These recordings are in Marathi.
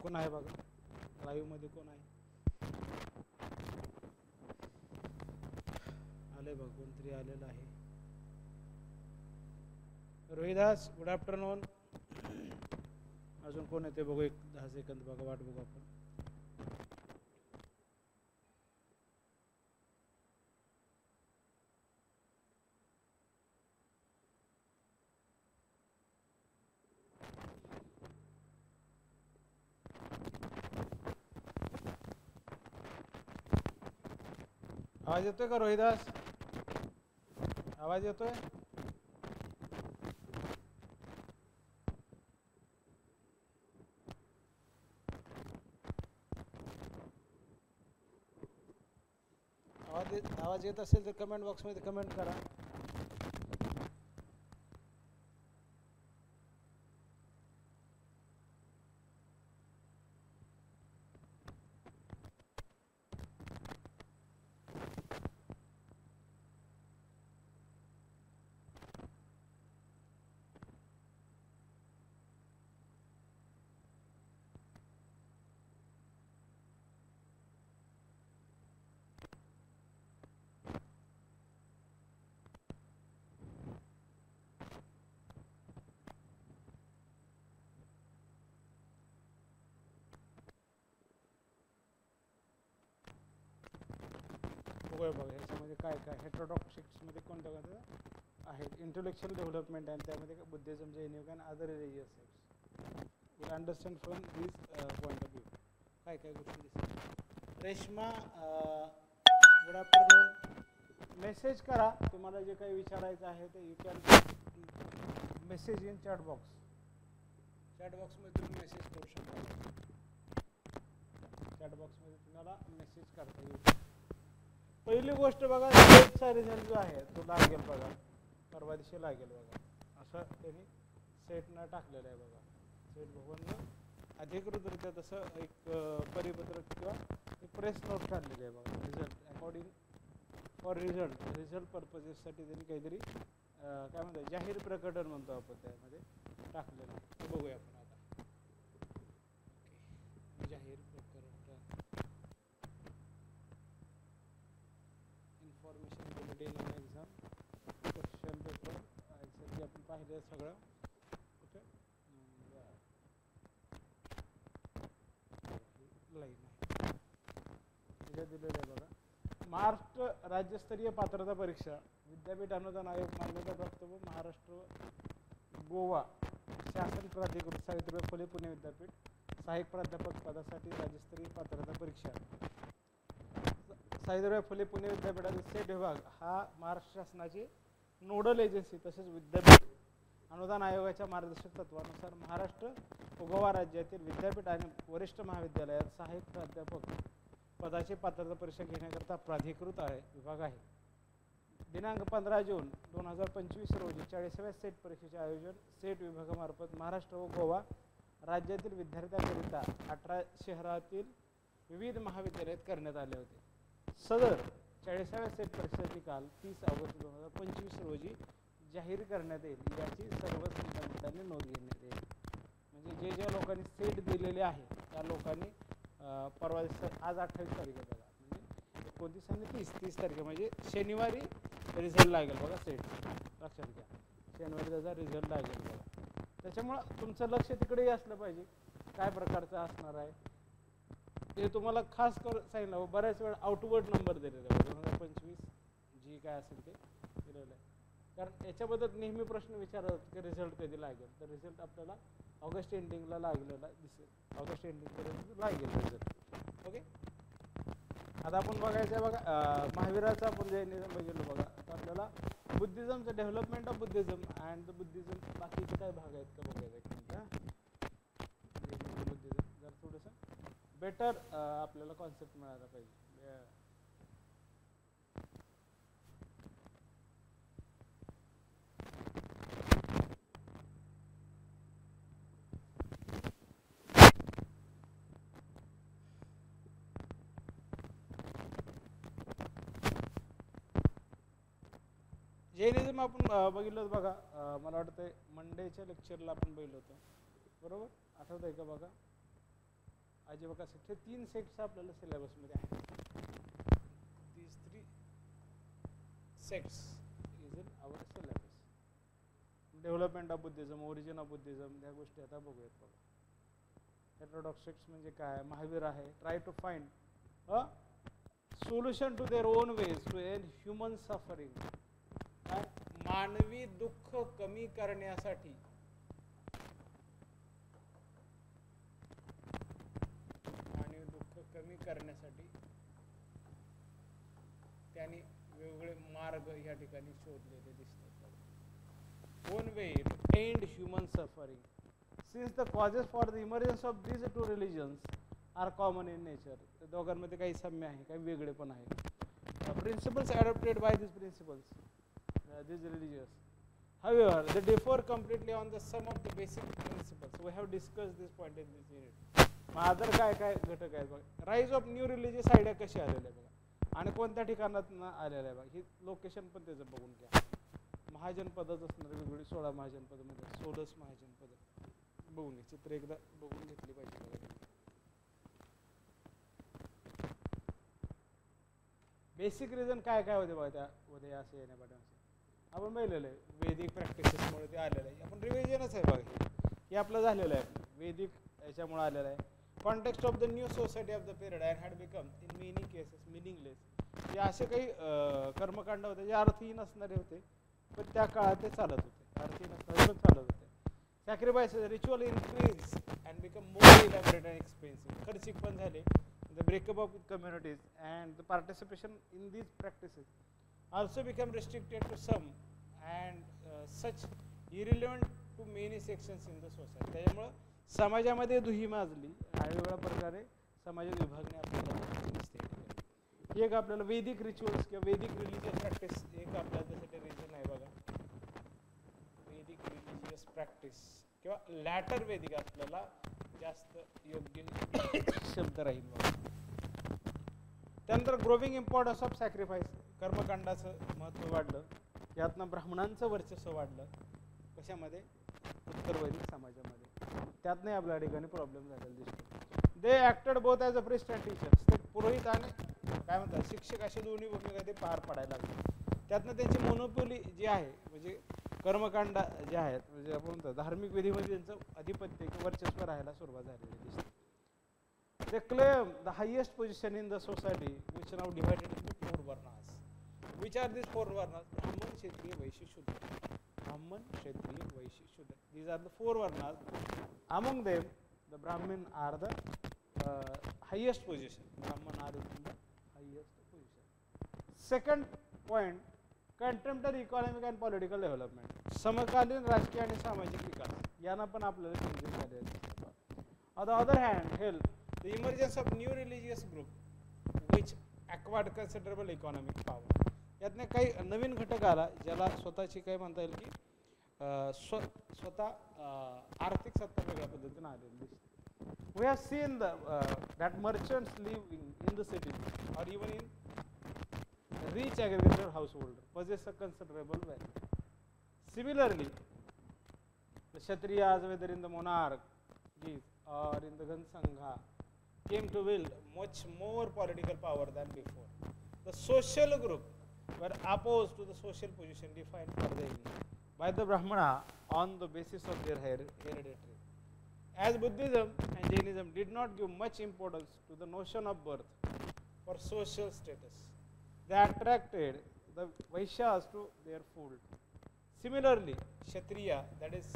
कोण आहे बघा लाईव्ह मध्ये, कोण आहे? आले बघ, कोणतरी आलेलं आहे. Rohidas, good afternoon. अजून कोण येते बघू, एक 10 सेकंद बघा, वाट बघू आपण. आवाज येतोय का रोहिदास? आवाज येतोय? आवाज येत असेल तर कमेंट बॉक्समध्ये कमेंट करा. बघूया बघा ह्याच्यामध्ये काय काय हेटेरोडॉक्सिक्समध्ये कोणत्या कोणत्या आहेत. इंटेलेक्च्युअल डेव्हलपमेंट आणि त्यामध्ये बुद्धिझम, जैनिक आणि other religious sects. Will understand from this point of view. काय काय गोष्टी दिसतात. Reshma, good afternoon. मेसेज करा तुम्हाला जे काही विचारायचं आहे ते. You can message in chat box. Chat बॉक्समध्ये तुम्ही मेसेज करू शकता. चॅट बॉक्समध्ये तुम्हाला मेसेज करता येईल. पहिली गोष्ट बघा, सेटचा रिझल्ट जो आहे तो लागेल बघा, परवा दिवशी लागेल बघा. असं त्यांनी सेटनं टाकलेलं आहे बघा. सेट भवननं अधिकृतरित्या तसं एक परिपत्रक किंवा एक प्रेस नोट काढलेली आहे बघा. रिझल्ट अकॉर्डिंग फॉर रिझल्ट पर्पजेससाठी त्यांनी काहीतरी काय म्हणतात, जाहीर प्रकटन म्हणतो आपण, त्यामध्ये टाकलेलं आहे. ते बघूया आपण आता. ओके, जाहीर प्रकटन, information bulletin on exam, question paper exactly आपण पाहिलं सगळं. ओके, लाईन आहे त्याच्यात दिलेलं आहे बघा. महाराष्ट्र राज्यस्तरीय पात्रता परीक्षा विद्यापीठ अनुदान आयोग मान्यताप्राप्त व महाराष्ट्र गोवा शासन प्राधिकृत सावित्रीबाई फुले पुणे विद्यापीठ सहाय्यक प्राध्यापक पदासाठी राज्यस्तरीय पात्रता परीक्षा. सावित्रीबाई फुले पुणे विद्यापीठातील सेट विभाग हा महाराष्ट्र शासनाची नोडल एजन्सी तसेच विद्यापीठ अनुदान आयोगाच्या मार्गदर्शक तत्वानुसार महाराष्ट्र व गोवा राज्यातील विद्यापीठ आणि वरिष्ठ महाविद्यालयात सहाय्यक प्राध्यापक पदाची पात्रता परीक्षा घेण्याकरता प्राधिकृत विभाग आहे. दिनांक 15 जून 2025 रोजी 40व्या सेट परीक्षेचे आयोजन सेट विभागामार्फत महाराष्ट्र व गोवा राज्यातील विद्यार्थ्यांकरिता 18 शहरातील विविध महाविद्यालयात करण्यात आले होते. सदर 40व्या सेट परीक्षेचा निकाल 30 ऑगस्ट 2025 रोजी जाहीर करण्यात येईल, याची सर्व संबंधितांनी नोंद घेण्यात येईल. म्हणजे ज्या लोकांनी सेट दिलेले आहे त्या लोकांनी परवा आज 28 तारीख आहे बघा, म्हणजे 29 आणि 30 तारीख म्हणजे शनिवारी रिझल्ट लागेल बघा. सेट लक्षात घ्या, शनिवारी त्याचा रिझल्ट लागेल बघा. त्याच्यामुळं तुमचं लक्ष तिकडेही असलं पाहिजे काय प्रकारचं असणार आहे ते तुम्हाला खास करून सांगितलं. बऱ्याच वेळ आउटवर्ड नंबर दिलेला आहे 2025 जी काय असेल ते दिलेलं आहे. कारण याच्याबद्दल नेहमी प्रश्न विचारतात की रिझल्ट कधी लागेल, तर रिझल्ट आपल्याला ऑगस्ट एंडिंगला लागलेला दिसेल. ऑगस्ट एंडिंगपर्यंत लागेल रिझल्ट. ओके, आता आपण बघायचं आहे बघा महावीराचा आपण जैनिझम बघितलं बघा. आता आपल्याला बुद्धिझमचं development of Buddhism and the Buddhism बाकीचे काय भाग आहेत का बघायचं एक मिनिट. बुद्धिझम जर थोडंसं बेटर आपल्याला कॉन्सेप्ट मिळाला पाहिजे. जैनिझम आपण बघितलं बघा. मला वाटतं मंडेच्या लेक्चरला आपण बघितलं होतं, बरोबर? आठवत आहे का बघा? आजीविका सेक्ट, हे 3 सेक्ट्स आपल्याला सिलेबसमध्ये आहेत. These 3 sects is in our syllabus. Development of Buddhism, origin of Buddhism, त्या गोष्टी आता बघूयात. बघा हेटेरोडॉक्स सेक्ट्स म्हणजे काय, महावीर आहे, try to find a solution to their own ways to end human suffering. मानवी दुःख कमी करण्यासाठी त्यांनी वेगवेगळे मार्ग या ठिकाणी शोधलेले दिसतात. Own way to end human suffering. Since the causes for the emergence of these 2 religions are common in nature. त्या दोघांमध्ये काही साम्य आहे, काही वेगळे पण आहे. Principles adopted by this principles these religions, however they differ completely on the some of the basic principles. We have discussed this point in this unit. Other काय काय घटक आहेत बघा. Rise of new religious idea कशी आलेली आहे बघा, आणि कोणत्या ठिकाणातून आलेलं आहे बघा. ही लोकेशन पण त्याचं बघून घ्या. महाजनपदच असणार वेगवेगळी 16 महाजनपदामध्ये 16 महाजनपद बघून घ्या. चित्र एकदा बघून घेतली पाहिजे बघा. बेसिक रिझन काय काय होते बघा त्यामध्ये असे येण्यापाठी आपण पाहिलेलं आहे. वैदिक प्रॅक्टिसेसमुळे ते आलेलं आहे. आपण रिव्हिजनच आहे बघा, हे आपलं झालेलं आहे वैदिक याच्यामुळे आलेलं आहे. Context of the new society of the period and had become in many cases meaningless. हे असे काही कर्मकांड होते जे अर्थहीन असणारे होते, पण त्या काळात ते चालत होते. अर्थहीन असणारे पण चालत होते. Sacrifices ritual increase and become more elaborate and expensive. खर्चिक पण झाले. The breakup of communities and the participation in these practices also become restricted to some and such irrelevant to many sections in the society. त्यामुळे समाजामध्ये दुही माजली आणि वेगळ्या प्रकारे समाजात विभागणी आपल्याला दिसते. ही एक आपल्याला वैदिक रिच्युअल्स किंवा वैदिक रिलिजियस प्रॅक्टिस एक आपल्याला त्यासाठी रिझन आहे बघा. वैदिक रिलिजियस प्रॅक्टिस किंवा लॅटर वैदिक आपल्याला जास्त योग्य शब्द राहील बघा. त्यानंतर ग्रोविंग इम्पॉर्टन्स ऑफ सॅक्रिफाईस. कर्मकांडाचं महत्त्व वाढलं, यातनं ब्राह्मणांचं वर्चस्व वाढलं. कशामध्ये? उत्तर वैदिक समाजामध्ये. त्यातनं आपल्या ठिकाणी प्रॉब्लेम झालेला दिसतो. They acted both as a priest and teachers. ते पुरोहित आणि काय म्हणतात शिक्षक अशी दोन्ही भूमिका ते पार पाडायला लागले. त्यातनं त्यांची मोनोपोली जी आहे, म्हणजे कर्मकांड जे आहेत, म्हणजे आपण म्हणतो धार्मिक विधीमध्ये त्यांचं आधिपत्य किंवा वर्चस्व राहायला सुरुवात झालेली दिसते. They claim the highest position in the society, which now divided into 4 varnas. Which are these 4 varnas? Brahman, Kshatriya, Vaishya, Shudra. Brahman, Kshatriya, Vaishya, Shudra. These are the 4 varnas. Among them, the Brahmin are the highest position. Brahman are in the highest position. Second point, contemporary economic and political development. समकालीन राजकीय आणि सामाजिक विकास यांना पण आपल्याला समजून झालेलं दिसतं. On the other hand, health. The emergence of new religious group which acquired considerable economic power. यातने काही नवीन घटक आला ज्याला स्वतःची काय म्हणता येईल की स्वतः आर्थिक सत्ता वेगळ्या पद्धतीने आलेली दिसते. We have seen that merchants living in the cities or even in rich agricultural household possess a considerable wealth. Similarly, the Kshatriyas, whether in the monarchies or in the Gansangha, came to wield much more political power than before. The social group were opposed to the social position defined for them by the Brahmana on the basis of their heredity. As Buddhism and Jainism did not give much importance to the notion of birth or social status, they attracted the Vaishyas to their fold. Similarly, Kshatriya, that is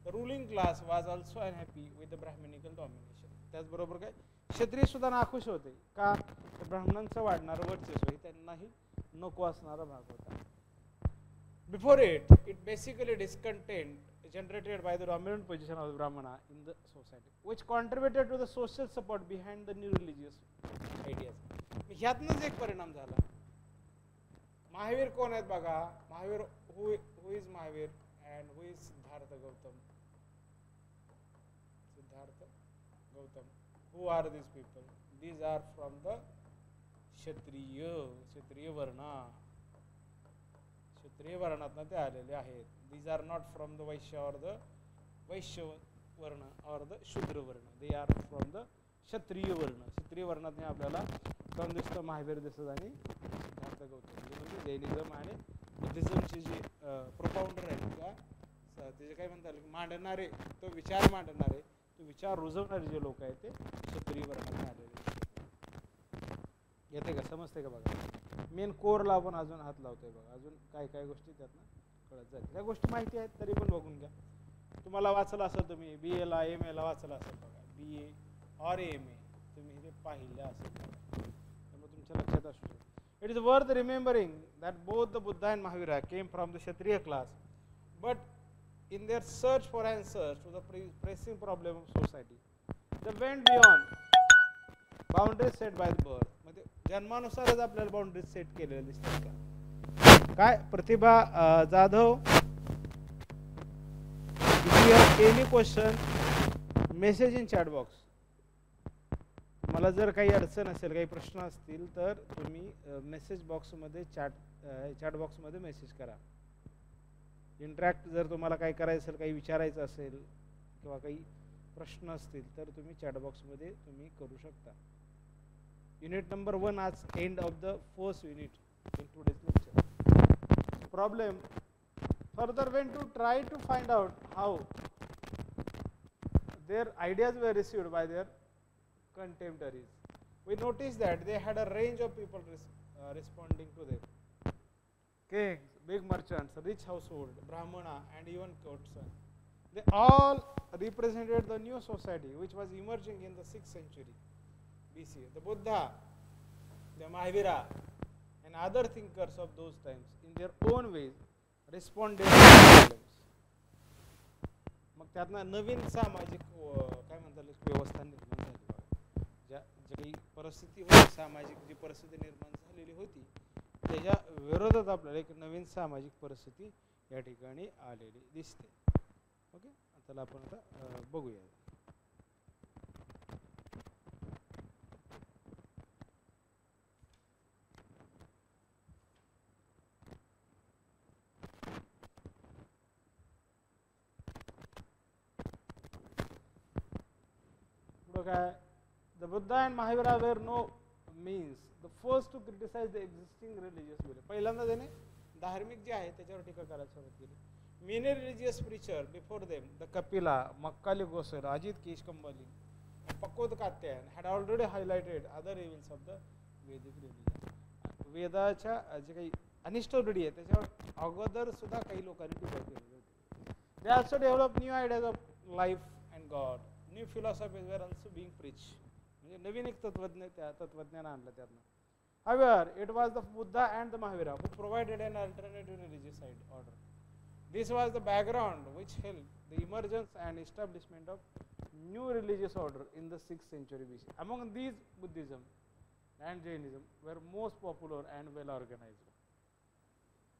the ruling class, was also unhappy with the Brahminical domination. त्याचबरोबर काय क्षत्रिय सुद्धा नाखुश होते का? ब्राह्मणांचं वाढणारं वर्चस्व त्यांनाही नको असणारा भाग होता. Before it basically discontent generated by the dominant position of the Brahmana in the society, which contributed to the social support behind the new religious ideas. ह्यातनंच एक परिणाम झाला. महावीर कोण आहेत बघा. Mahavir who is Mahavir and who is Siddharth Gautam. Siddharth Gautam. Who are these people? These are from the Kshatriya Varna. Kshatriya Varnatna ते आलेले आहेत. These are not from the Vaishya or the Vaishya Varna or the Shudra Varna. They are from the क्षत्रिय वर्ण. क्षत्रिय वर्णात आपल्याला कोण दिसतं? महावीर दिसत आणि सिद्धार्थ गौतम. म्हणजे जैनिझम आणि बुद्धिझमचे जे प्रोपाउंडर आहेत किंवा त्याचे काय म्हणतात मांडणारे, तो विचार मांडणारे, तो विचार रुजवणारे जे लोक आहेत ते क्षत्रिय वर्णात आलेले. येते का? समजते का? बघा मेन कोरला आपण अजून हात लावतोय बघा. अजून काय काय गोष्टी त्यातनं कळत जाईल. त्या गोष्टी माहिती आहेत तरी पण बघून घ्या. तुम्हाला वाचलं असेल, तुम्ही BA MA वाचलं असेल बघा, BA और MA तुम्ही हे पाहिलं असेल त्यामुळे तुमच्या लक्षात असू शकतं. It is worth remembering that both the Buddha and Mahavira came from the Kshatriya class, but in their search for answers to the pressing problem of society, they went beyond boundaries set by the birth. म्हणजे जन्मानुसारच आपल्याला बाउंड्रीज सेट केलेल्या दिसतात का? काय? प्रतिभा Jadhav, if you have any question, message in chat box. मला जर काही अडचण असेल, काही प्रश्न असतील तर तुम्ही मेसेज बॉक्समध्ये चॅट बॉक्समध्ये मेसेज करा. इंटरॅक्ट जर तुम्हाला काय करायचं असेल, काही विचारायचं असेल किंवा काही प्रश्न असतील तर तुम्ही चॅटबॉक्समध्ये तुम्ही करू शकता. युनिट नंबर 1 आज end of the first unit in today's lecture. Problem further when to try to find out how their ideas were received by their contemporaries. We noticed that they had a range of people responding to them. Kings, big merchants, rich household, brahmana, and even courtesan. They all represented the new society which was emerging in the 6th century BC. The Buddha, the Mahavira, and other thinkers of those times, in their own ways, responded to problems. मग त्यातनं नवीन सामाजिक काय म्हणतात व्यवस्था निर्माण झाली बघा. ज्या काही परिस्थिती होती, सामाजिक जी परिस्थिती निर्माण झालेली होती त्याच्या विरोधात आपल्याला एक नवीन सामाजिक परिस्थिती या ठिकाणी आलेली दिसते. ओके, चला आपण आता बघूया. पुढे the Buddha and Mahavira were no means the first to criticize the existing religious belief. पहिल्यांदा त्याने धार्मिक जे आहे त्याच्यावर टीका करायला सुरुवात केली. Many religious preachers before them, the Kapila, Makkali Goswami, Ajit Keshkambali, and Pakod Katyan had already highlighted other evils of the Vedic religion. वेदाच्या जे काही अनिष्ट रूढी आहे त्याच्यावर अगोदर सुद्धा काही लोकांनी टीका केली होती. They also developed new ideas of life and God. New philosophies were also being preached. म्हणजे नवीन एक तत्वज्ञान आणलं त्यातनं. However, it was the Buddha and the Mahavira who provided an alternative religious order. This was the background which helped the emergence and establishment of new religious order in the 6th century BC. Among these, Buddhism and Jainism were most popular and well organized.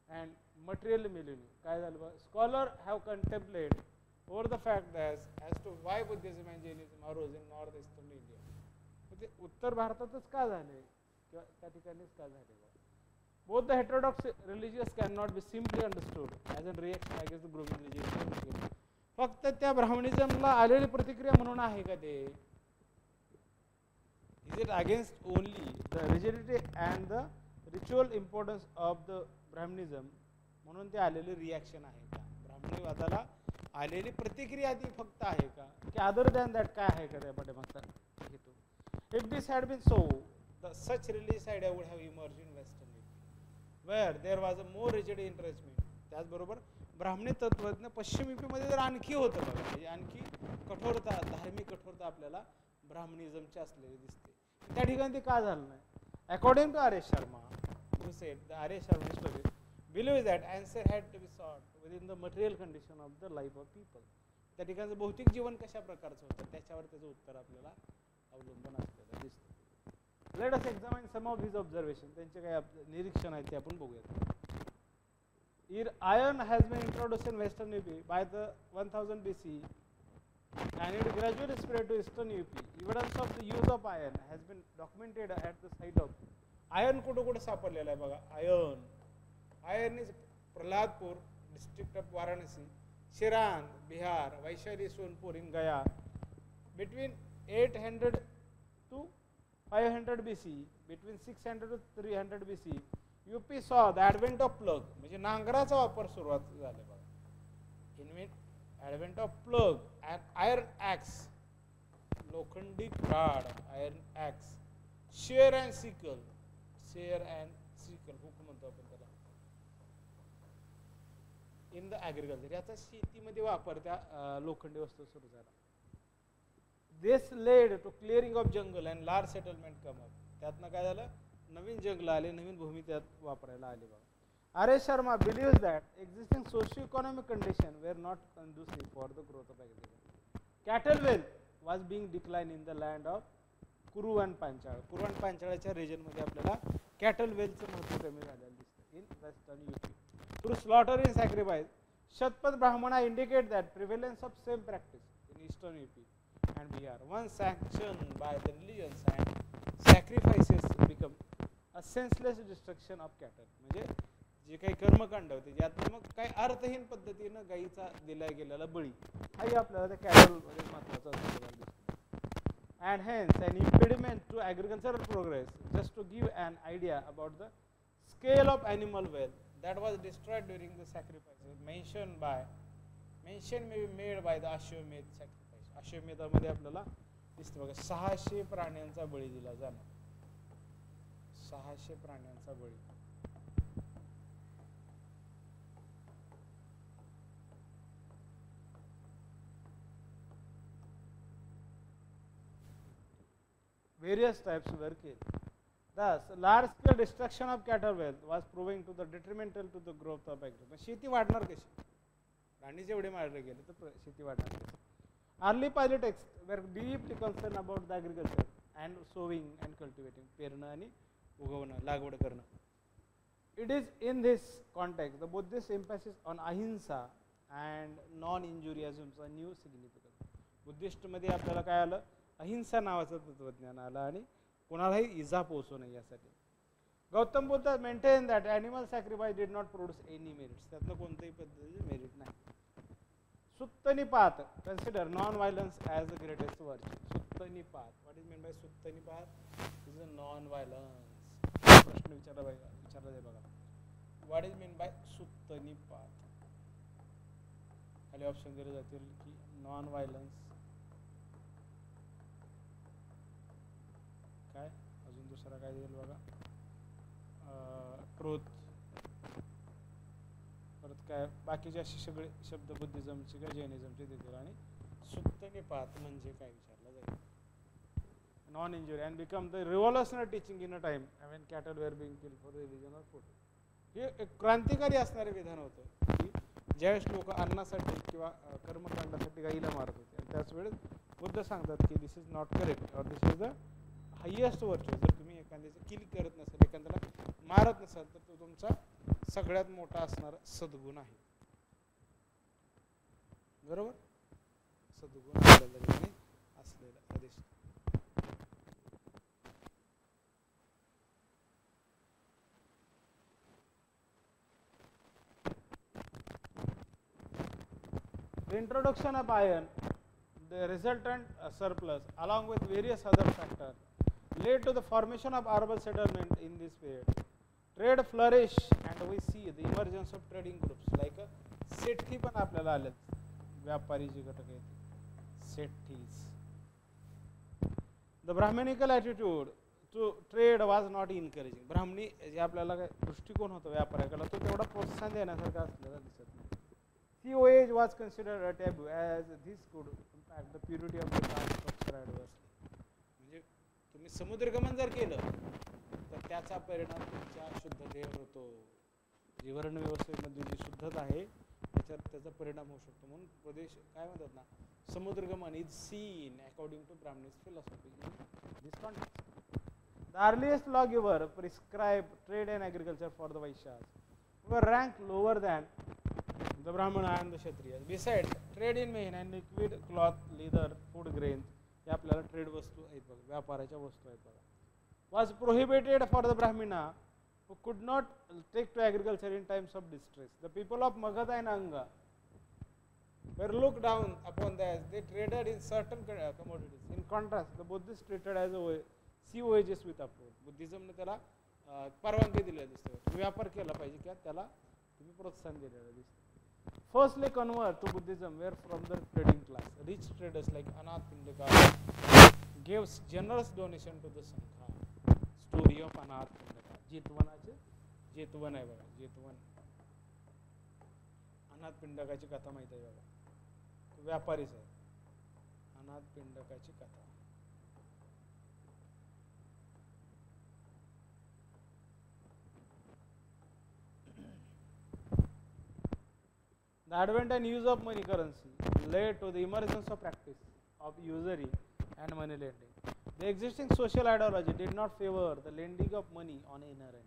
And material millennium. काय झालं? Scholars have contemplated over the fact that as to why Buddhism and Jainism arose in northeastern India. म्हणजे उत्तर भारतातच का झाले किंवा त्या ठिकाणीच का झाले? Both the heterodox religions cannot be simply understood as a reaction against the growing religious. फक्त त्या ब्राह्मणिझमला आलेली प्रतिक्रिया म्हणून आहे का ते? Is it against only the rigidity and the ritual importance of the Brahmanism म्हणून ते आलेली रिॲक्शन आहे का? ब्राह्मणीवादाला आलेली प्रतिक्रिया ती फक्त आहे का की अदर दॅन दॅट काय आहे का त्या पाठीमागचा हेतू? If this had been so, the such religious idea would have emerged in Western Europe, where there was a more rigid encouragement. त्याचबरोबर ब्राह्मणी तत्वज्ञ पश्चिम युपीमध्ये जर आणखी होतं बघा, म्हणजे आणखी कठोरता, धार्मिक कठोरता आपल्याला ब्राह्मणिझमची असलेली दिसते. त्या ठिकाणी ते का झालं नाही? According to R.S. Sharma, who said the R.S. Sharma historian believes that answer had to be sought within the material condition of the life of people. त्या ठिकाणचं भौतिक जीवन कशा प्रकारचं होतं त्याच्यावर त्याचं उत्तर आपल्याला अवलंबून असलेलं दिसतं. Let us examine some of his observations. त्यांचे काही निरीक्षण आहेत ते आपण बघूया. Iron has been introduced in Western UP by the 1000 BC and it gradually spread to Eastern UP. Evidence of the use of iron has been documented at the site of iron. कुठे कुठे सापडलेला आहे बघा. Iron is Praladpur, district of Varanasi, Shiran, Bihar, Vaishali, Sonpur in Gaya. Between 800 to 500 BC, between 600 to 300 BC, UP saw the advent of plug, म्हणजे नांगराचा वापर सुरुवात झाला बघा. Advent of plug and iron axe, लोखंडी काड, iron axe, shear and sickle, hook म्हणतो आपण त्याला, इन द ॲग्रिकल्चर, याचा शेतीमध्ये वापर त्या लोखंडी वस्तू सुरू झाला. This led to clearing of jungle and large settlement come up, त्यातनं काय झालं, नवीन जंगल आले, नवीन भूमी त्यात वापरायला आली बघा. R S Sharma believes that existing socio economic condition were not conducive for the growth of agriculture. Cattle wealth was being decline in the land of Kuru and Panchal. Kuru and पांचाळच्या रिजनमध्ये आपल्याला कॅटल वेल्थचं महत्त्व कमी झालेलं दिसतं in western UP. Through slaughter in sacrifice, Shatapatha Brahmana indicate that prevalence of same practice in eastern UP and Bihar, once sanctioned by the religions and sacrifices become a senseless destruction of cattle. म्हणजे जे काही कर्मकांड होते ज्यात मग काही अर्थहीन पद्धतीनं गाईचा दिला गेलेला बळी हाही आपल्याला त्या कॅटलमध्ये महत्त्वाचा दिसतो. And hence an impediment to agricultural progress. Just to give an idea about the scale of animal wealth that was destroyed during the sacrifices mention may be made by the Ashwamedh sacrifice. अश्वमेधामध्ये आपल्याला दिसतं बघा 600 प्राण्यांचा बळी दिला जाणार. 600 प्राण्यांचा बळी. Various types were killed. Thus, large-scale destruction of cattle wealth was proving to the detrimental to the growth of agriculture. शेती वाढणार कशी? प्राणी जेवढे मारले गेले तर शेती वाढणार कशी? Early pilot texts were deeply concerned about the agriculture and sowing and cultivating, पेरणं आणि उगवणं, लागवड करणं. It is in this context the Buddhist emphasis on ahimsa and non-injury assumes a new significance. Buddhist मध्ये आपल्याला काय आलं, अहिंसा नावाचं तत्वज्ञान आलं आणि कोणालाही इजा पोहोचू नये यासाठी. Gautam Buddha maintain that animal sacrifice did not produce any merits, त्यातनं कोणत्याही पद्धतीचे मेरिट नाही. Suttanipata consider non-violence as the greatest virtue. Suttanipata, what is meant by Suttanipata? Is a non-violence. प्रश्न विचारला जाईल बघा. What is meant by Suttanipata? खाली ऑप्शन दिले जातील की non-violence, काय अजून दुसरा काय देईल बघा, ट्रूथ, परत काय बाकीचे असे सगळे शब्द बुद्धिझमचे किंवा जैनिझमचे देतील. आणि सुत्तनिपात म्हणजे काय विचारलं जाईल. Non injury and become the revolutionary teaching in a time when cattle were being killed for religion or food. हे एक क्रांतिकारी असणारे विधान होतं की ज्यावेळेस लोक अन्नासाठी किंवा कर्मकांडासाठी गाईला मारत होते आणि त्याच वेळेस बुद्ध सांगतात की दिस इज नॉट करेक्ट और दिस इज द हायेस्ट वर्च्यू. जर तुम्ही एखाद्याचं किल करत नसाल, एखाद्याला मारत नसाल तर तो तुमचा सगळ्यात मोठा असणारा सद्गुण आहे. बरोबर, सद्गुण असलेला आदेश. The introduction of iron, the resultant surplus, along with various other factors, led to the formation of urban settlement in this period. Trade flourished and we see the emergence of trading groups like Sethi पण आपल्याला आले, व्यापारी जे घटक आहेत सेठीज. The Brahminical attitude to trade was not encouraging. ब्राह्मणी जे आपल्याला काय दृष्टिकोन होता व्यापाराकडे तो तेवढा प्रोत्साहन देण्यासारखा असलेला दिसत नाही. Sea voyage was considered a taboo as this could impact the purity of the land structure adversely. म्हणजे तुम्ही समुद्रगमन जर केलं तर त्याचा परिणाम तुमच्या शुद्धतेवर होतो. जीवन व्यवस्थेमध्ये जी शुद्धता आहे त्याचा परिणाम होऊ शकतो. म्हणून प्रदेश काय म्हणतात ना, samudragamana is seen according to Brahmins philosophy in this context. The earliest lawgiver prescribed trade and agriculture for the Vaishyas, who were ranked lower than the Brahmana and the Kshatriyas. Besides, trade in men and liquid cloth, leather, food grains, हे आपल्याला ट्रेड वस्तू आहेत बघा, व्यापाराच्या वस्तू आहेत बघा, was prohibited for the Brahmana who could not take to agriculture in times of distress. The people of Magadha and Anga were looked down upon as they traded in certain commodities. In contrast, the Buddhists treated as sea voyages with approval. बुद्धिझमने त्याला परवानगी दिलेली दिसते, व्यापार केला पाहिजे किंवा त्याला तुम्ही प्रोत्साहन दिलेलं दिसतं. Firstly convert to Buddhism were from the trading class. Rich traders like Anath Pindaka gave generous donation to the Sangha. Story of Anath Pindaka. जेतवनाचे Jetavana आहे बघा, जेतवन अनाथ पिंडकाची कथा माहिती आहे बघा, तो व्यापारीच आहे. अनाथ पिंडकाची कथा. The advent and use of money currency led to the emergence of practice of usury and money lending. The existing social ideology did not favor the lending of money on inner end.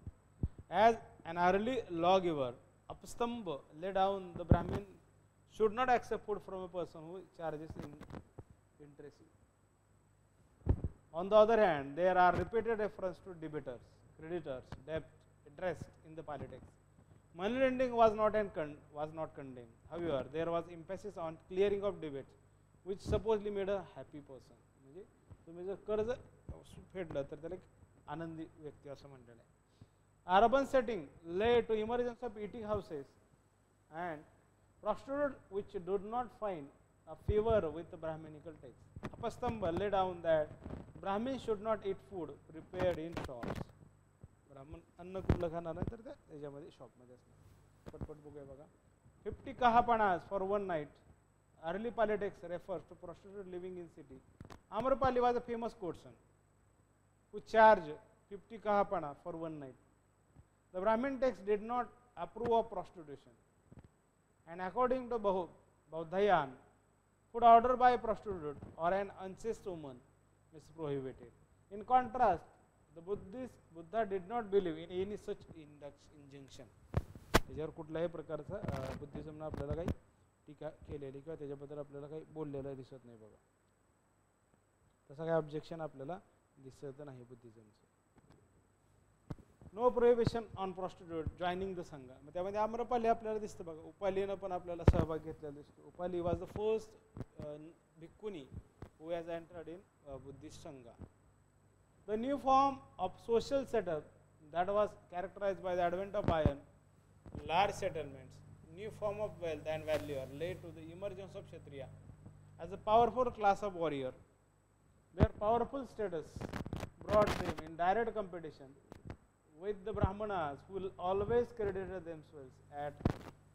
As an early lawgiver, Apastamba laid down the Brahmin should not accept food from a person who charges interest. On the other hand, there are repeated references to debtors, creditors, debt, interest in the politics. Money lending was not condemned. However, there was emphasis on clearing of debts, which supposedly made a happy person. म्हणजे तुम्ही जर कर्ज फेडलं तर त्याला एक आनंदी व्यक्ती असं म्हटलेलं आहे. Urban setting led to emergence of eating houses and prostitutes which did not find a favor with the Brahminical text. Apastamba laid down that Brahmins should not eat food prepared in shops. ब्राह्मण अन्न कुठलं खाणार नाही तर त्याच्यामध्ये शॉपमध्ये असणार. पटपट बघूया बघा. 50 kahapanas for one night. Early politics refers to prostitutes living in city. Amrapali was a famous courtesan who charged 50 kahapana for one night. The Brahmin text did not approve of prostitution, and according to Bauddhayan, food ordered by a prostitute or an unchaste woman is prohibited. In contrast, the Buddha did not believe in any such injunction. त्याच्यावर कुठल्याही प्रकारचा बुद्धिझमनं आपल्याला काही टीका केलेली किंवा त्याच्याबद्दल आपल्याला काही बोललेलं दिसत नाही बघा. तसं काही ऑब्जेक्शन आपल्याला दिसत नाही बुद्धिझमचं. No prohibition on prostitute joining the Sangha. मग त्यामध्ये आम्रपाली आपल्याला दिसतं बघा. उपालीनं पण आपल्याला सहभाग घेतलेला दिसतो. Upali was the first bhikkhuni who has entered in Buddhist Sangha. The new form of social setup that was characterized by the advent of iron, large settlements, new form of wealth and value led to the emergence of Kshatriya as a powerful class of warrior. Their powerful status brought them in direct competition with the Brahmanas, who always credited themselves at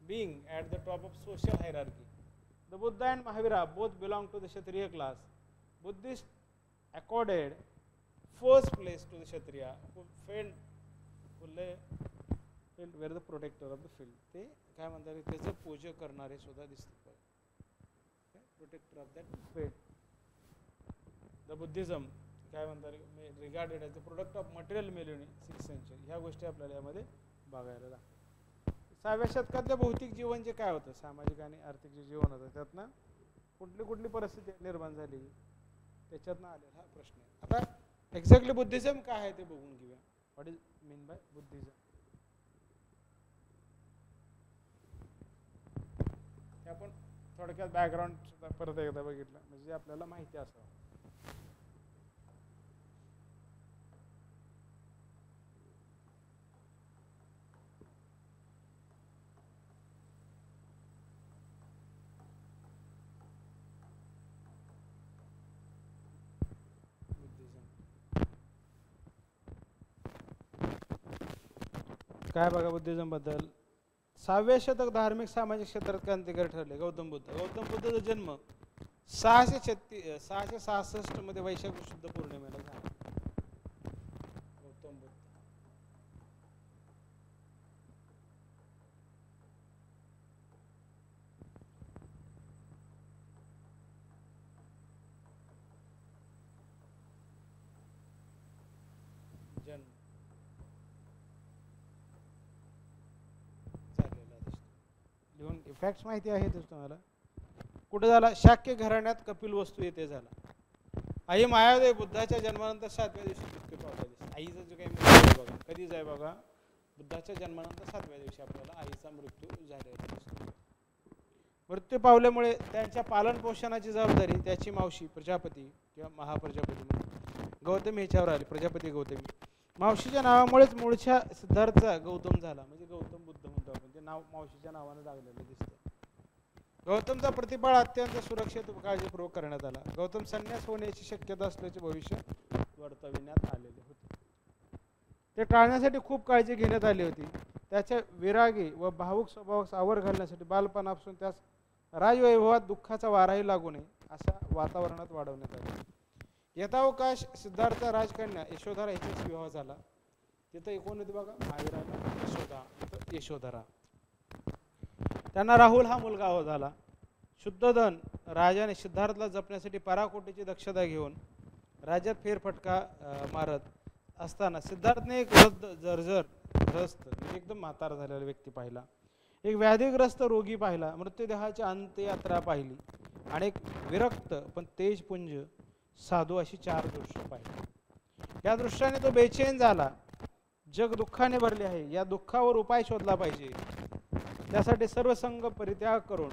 being at the top of social hierarchy. The Buddha and Mahavira both belonged to the Kshatriya class. Buddhists accorded first place to the Kshatriya who failed were the protector of the field. ते काय म्हणतात त्याचं पूजा करणारे सुद्धा दिसतात. Protector of that field. The Buddhism काय म्हणतात regarded as the product of material मिळवणे 6th century. ह्या गोष्टी आपल्याला यामध्ये बघायला लागतात. 6व्या शतकातल्या भौतिक जीवन जे काय होतं, सामाजिक आणि आर्थिक जे जीवन होतं त्यातनं कुठली परिस्थिती निर्माण झाली त्याच्यातनं आलेला हा प्रश्न आहे. आता एक्झॅक्टली बुद्धिझम काय आहे ते बघून घेऊया. What is mean by Buddhism. हे आपण थोडक्यात बॅकग्राऊंड सुद्धा परत एकदा बघितलं म्हणजे आपल्याला माहिती असावं. काय बघा बुद्धिझम बद्दल. 6व्या शतक धार्मिक सामाजिक क्षेत्रात क्रांतिकारी ठरले. गौतम बुद्धाचा जन्म 666 मध्ये वैशाख शुद्ध पौर्णिमेला झाला. गौतम बुद्ध जन्म लिहून फॅक्ट्स माहिती आहेतच तुम्हाला. कुठे झाला? शाक्य घराण्यात कपिल वस्तू येथे झाला. आई मायादेवी बुद्धाच्या जन्मानंतर 7व्या दिवशी मृत्यू पावला दिसतो. आईचा जो काही मृत्यू आहे बघा कधीच आहे बघा, बुद्धाच्या जन्मानंतर 7व्या दिवशी आपल्याला आईचा मृत्यू झालेला दिसतो. मृत्यू पावल्यामुळे त्यांच्या पालन पोषणाची जबाबदारी त्याची मावशी प्रजापती किंवा महाप्रजापती म्हणून गौतमी ह्याच्यावर आली. प्रजापती गौतमी मावशीच्या नावामुळेच मूळच्या सिद्धार्थचा गौतम झाला. म्हणजे गौतम बुद्ध म्हणतो आपण, ते नाव मावशीच्या नावानं लागलेलं दिसतं. गौतमचा प्रतिपाळ अत्यंत सुरक्षित व काळजीपूर्वक करण्यात आला. गौतम संन्यास होण्याची शक्यता असल्याचे भविष्य वर्तविण्यात आलेले होते. ते टाळण्यासाठी खूप काळजी घेण्यात आली होती. त्याच्या विरागी व भावुक स्वभावास आवर घालण्यासाठी बालपणापासून त्यास राजवैभवात दुःखाचा वाराही लागू नये अशा वातावरणात वाढवण्यात आले. यथावकाश सिद्धार्थ राजकन्या यशोधरा हिच्याशी विवाह झाला. तिथं कोण होती बघा, महावीराला यशोदा, तिथं यशोधरा. त्यांना राहुल हा मुलगा झाला. शुद्धोधन राजाने सिद्धार्थला जपण्यासाठी पराकोटीची दक्षता घेऊन राज्यात फेरफटका मारत असताना सिद्धार्थने एक वृद्ध जर्जर ग्रस्त म्हणजे एकदम म्हातार झालेला व्यक्ती पाहिला. एक व्याधीग्रस्त रोगी पाहिला. मृत्यूदेहाची अंत्ययात्रा पाहिली आणि एक विरक्त पण तेजपुंज साधू अशी 4 दृश्य पाहिली. या दृश्याने तो बेचैन झाला. जग दुःखाने भरले आहे, या दुःखावर उपाय शोधला पाहिजे. त्यासाठी सर्व संघ परित्याग करून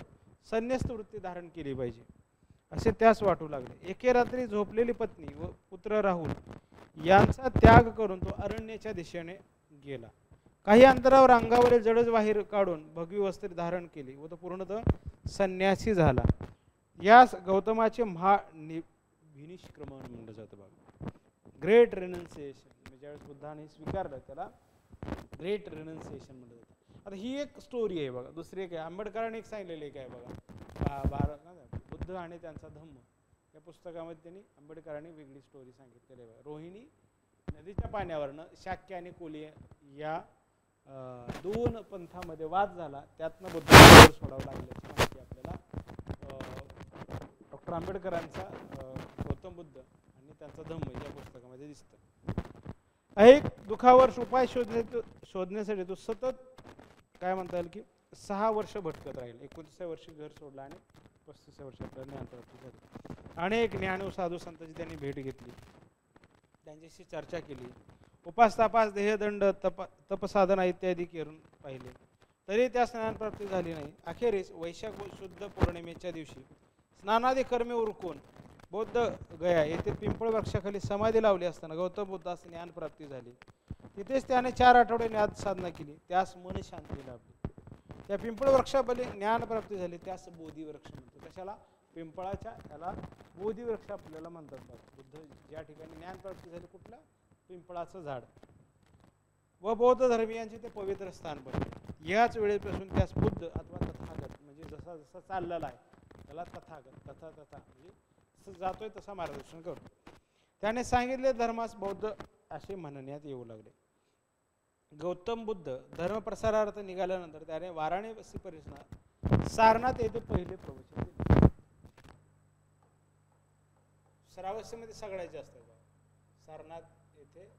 संन्यस्त वृत्ती धारण केली पाहिजे असे त्यास वाटू लागले. एके रात्री झोपलेली पत्नी व पुत्र राहुल यांचा त्याग करून तो अरण्याच्या दिशेने गेला. काही अंतरावर अंगावरील जडच बाहेर काढून भगवी वस्त्रे धारण केली व तो पूर्णतः संन्यासी झाला. यास गौतमाचे महानिष्क्रमण म्हणलं जातं बघा. ग्रेट रिनन्सिएशन म्हणजे ज्यावेळेस बुद्धाने स्वीकारलं त्याला ग्रेट रिनन्सिएशन म्हणलं जातं. आता ही एक स्टोरी आहे बघा. दुसरी एक आहे आंबेडकरांनी एक सांगितलेली एक आहे बघा, भारत बुद्ध आणि त्यांचा धम्म या पुस्तकामध्ये त्यांनी आंबेडकरांनी वेगळी स्टोरी सांगितलेली आहे. रोहिणी नदीच्या पाण्यावरनं शाक्य आणि कोली या 2 पंथामध्ये वाद झाला. त्यातनं बुद्धाला सोडावं लागल्याची माहिती आपल्याला डॉक्टर आंबेडकरांचा गौतम बुद्ध आणि त्यांचा धम्म या पुस्तकामध्ये दिसतं. एक दुःखावर उपाय शोधण्यासाठी तो सतत काय म्हणता येईल की 6 वर्ष भटकत राहील. 29व्या वर्षी घर सोडलं आणि 35व्या वर्षी आपल्याला ज्ञानप्राप्ती झाली. अनेक ज्ञान साधू संतांची त्यांनी भेट घेतली, त्यांच्याशी चर्चा केली. उपास तापास देहदंड तपसाधना इत्यादी करून पाहिले तरी त्या स्नानप्राप्ती झाली नाही. अखेरीस वैशाख शुद्ध पौर्णिमेच्या दिवशी स्नानादी कर्मे उरकून बौद्ध गया येथे पिंपळ वृक्षाखाली समाधी लावली असताना गौतम बुद्धास ज्ञानप्राप्ती झाली. तिथेच त्याने 4 आठवडे ज्ञान साधना केली. त्यास मन शांती लाभली. त्या पिंपळ वृक्षाखाली ज्ञानप्राप्ती झाली. त्यास बोधिवृक्ष म्हणतात. कशाला? पिंपळाच्या त्याला बोधिवृक्ष आपल्याला म्हणतात बघा. बुद्ध ज्या ठिकाणी ज्ञानप्राप्ती झाली कुठलं? पिंपळाचं झाड. व बौद्ध धर्मीयांचे ते पवित्र स्थान बनले. याच वेळेपासून त्यास बुद्ध अथवा तथागत म्हणजे जसा जसा चाललेला आहे त्याला तथागत तथा म्हणजे जसं जातोय तसा मार्गदर्शन करतो. त्याने सांगितले धर्मास बौद्ध असे म्हणण्यात येऊ लागले. गौतम बुद्ध धर्मप्रसारार्थ निघाल्यानंतर त्याने वाराणसी परिसरात सारनाथ येथे पहिले प्रवचन दिले. श्रावस्तीमध्ये सगळ्यात जास्त सारनाथ येथे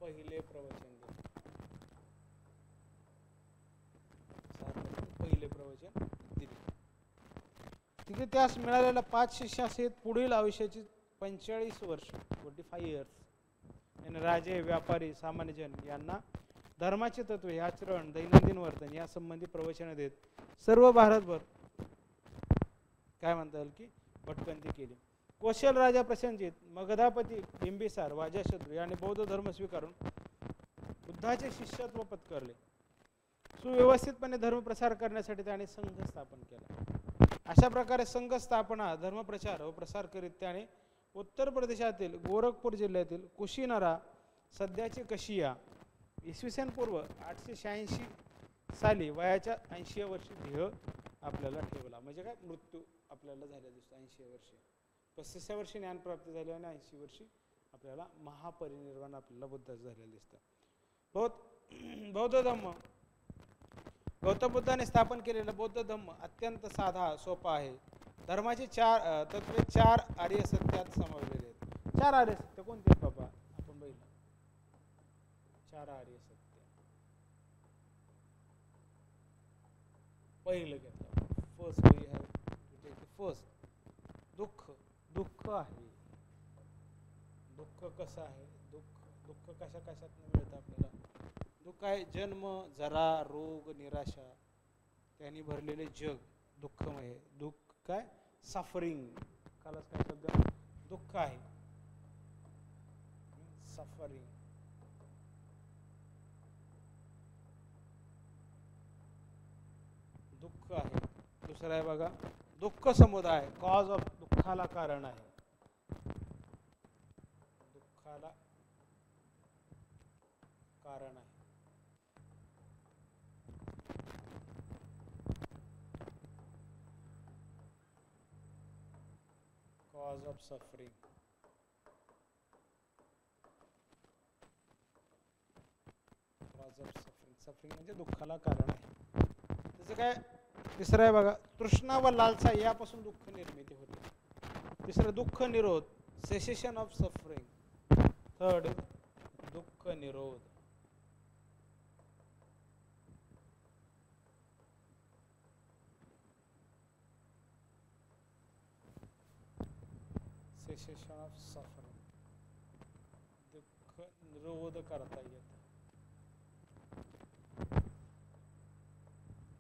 पहिले प्रवचन दिले. पहिले प्रवचन दिले. तिथे त्यास मिळालेल्या 5 शिष्यासहित पुढील आयुष्याची 45 वर्ष 45 इयर्स याने राजे, व्यापारी, सामान्यजन यांना धर्माचे तत्वे, आचरण, दैनंदिन वर्तन या संबंधी प्रवचन देत सर्व भारतभर काय म्हणता येईल की भटकंती केली. कौशल राजा प्रसन्नजित, मगधापती बिंबिसार, वाजाशत्रू यांनी बौद्ध धर्म स्वीकारून बुद्धाचे शिष्यत्व पत्करले. सुव्यवस्थितपणे धर्मप्रसार करण्यासाठी त्याने संघ स्थापन केला. अशा प्रकारे संघ स्थापना, धर्मप्रचार व प्रसार करीत त्याने उत्तर प्रदेशातील गोरखपूर जिल्ह्यातील कुशीनरा सध्याचे कशिया इसवी सन पूर्व 886 साली वयाच्या 80व्या वर्षी देह आपल्याला ठेवला. म्हणजे काय मृत्यू आपल्याला झाला दिसतो 80व्या वर्षी. 35व्या वर्षी ज्ञानप्राप्ती झाली आणि 80 वर्षी आपल्याला महापरिनिर्वाण आपल्याला बुद्धाचं झालेलं दिसतं. बौद्ध धम्म गौतम बुद्धाने स्थापन केलेला बौद्ध धम्म अत्यंत साधा सोपा आहे. धर्माचे 4 तत्वे 4 आर्य सत्यात समावलेले आहेत. 4 आर्य सत्य कोणते आहेत बाबा? आपण बघितलं 4 आर्य सत्य. पहिलं घेतलं फर्स्ट दुःख. दुःख आहे. दुःख कसं आहे? दुःख कशा कशात मिळतं आपल्याला? दुःख आहे जन्म, जरा, रोग, निराशा त्याने भरलेले जग दुःखमय आहे. दुःख काय, सफरिंग, कालच काय शब्द, दुःख आहे, सफरिंग. दुःख आहे. दुसरं आहे बघा, दुःख समुदाय, कॉज ऑफ, दुःखाला कारण आहे, दुःखाला कारण आहे. Cause of suffering, cause of suffering, suffering म्हणजे दुःखाला कारण आहे. त्याचं काय. तिसरं आहे बघा, तृष्णा व लालसा यापासून दुःख निर्मिती होते. तिसरं दुःख निरोध, सेसेशन ऑफ सफरिंग. थर्ड दुःख निरोध. सेसेशन ऑफ सफरिंग, दुःख निरोध करता येतं,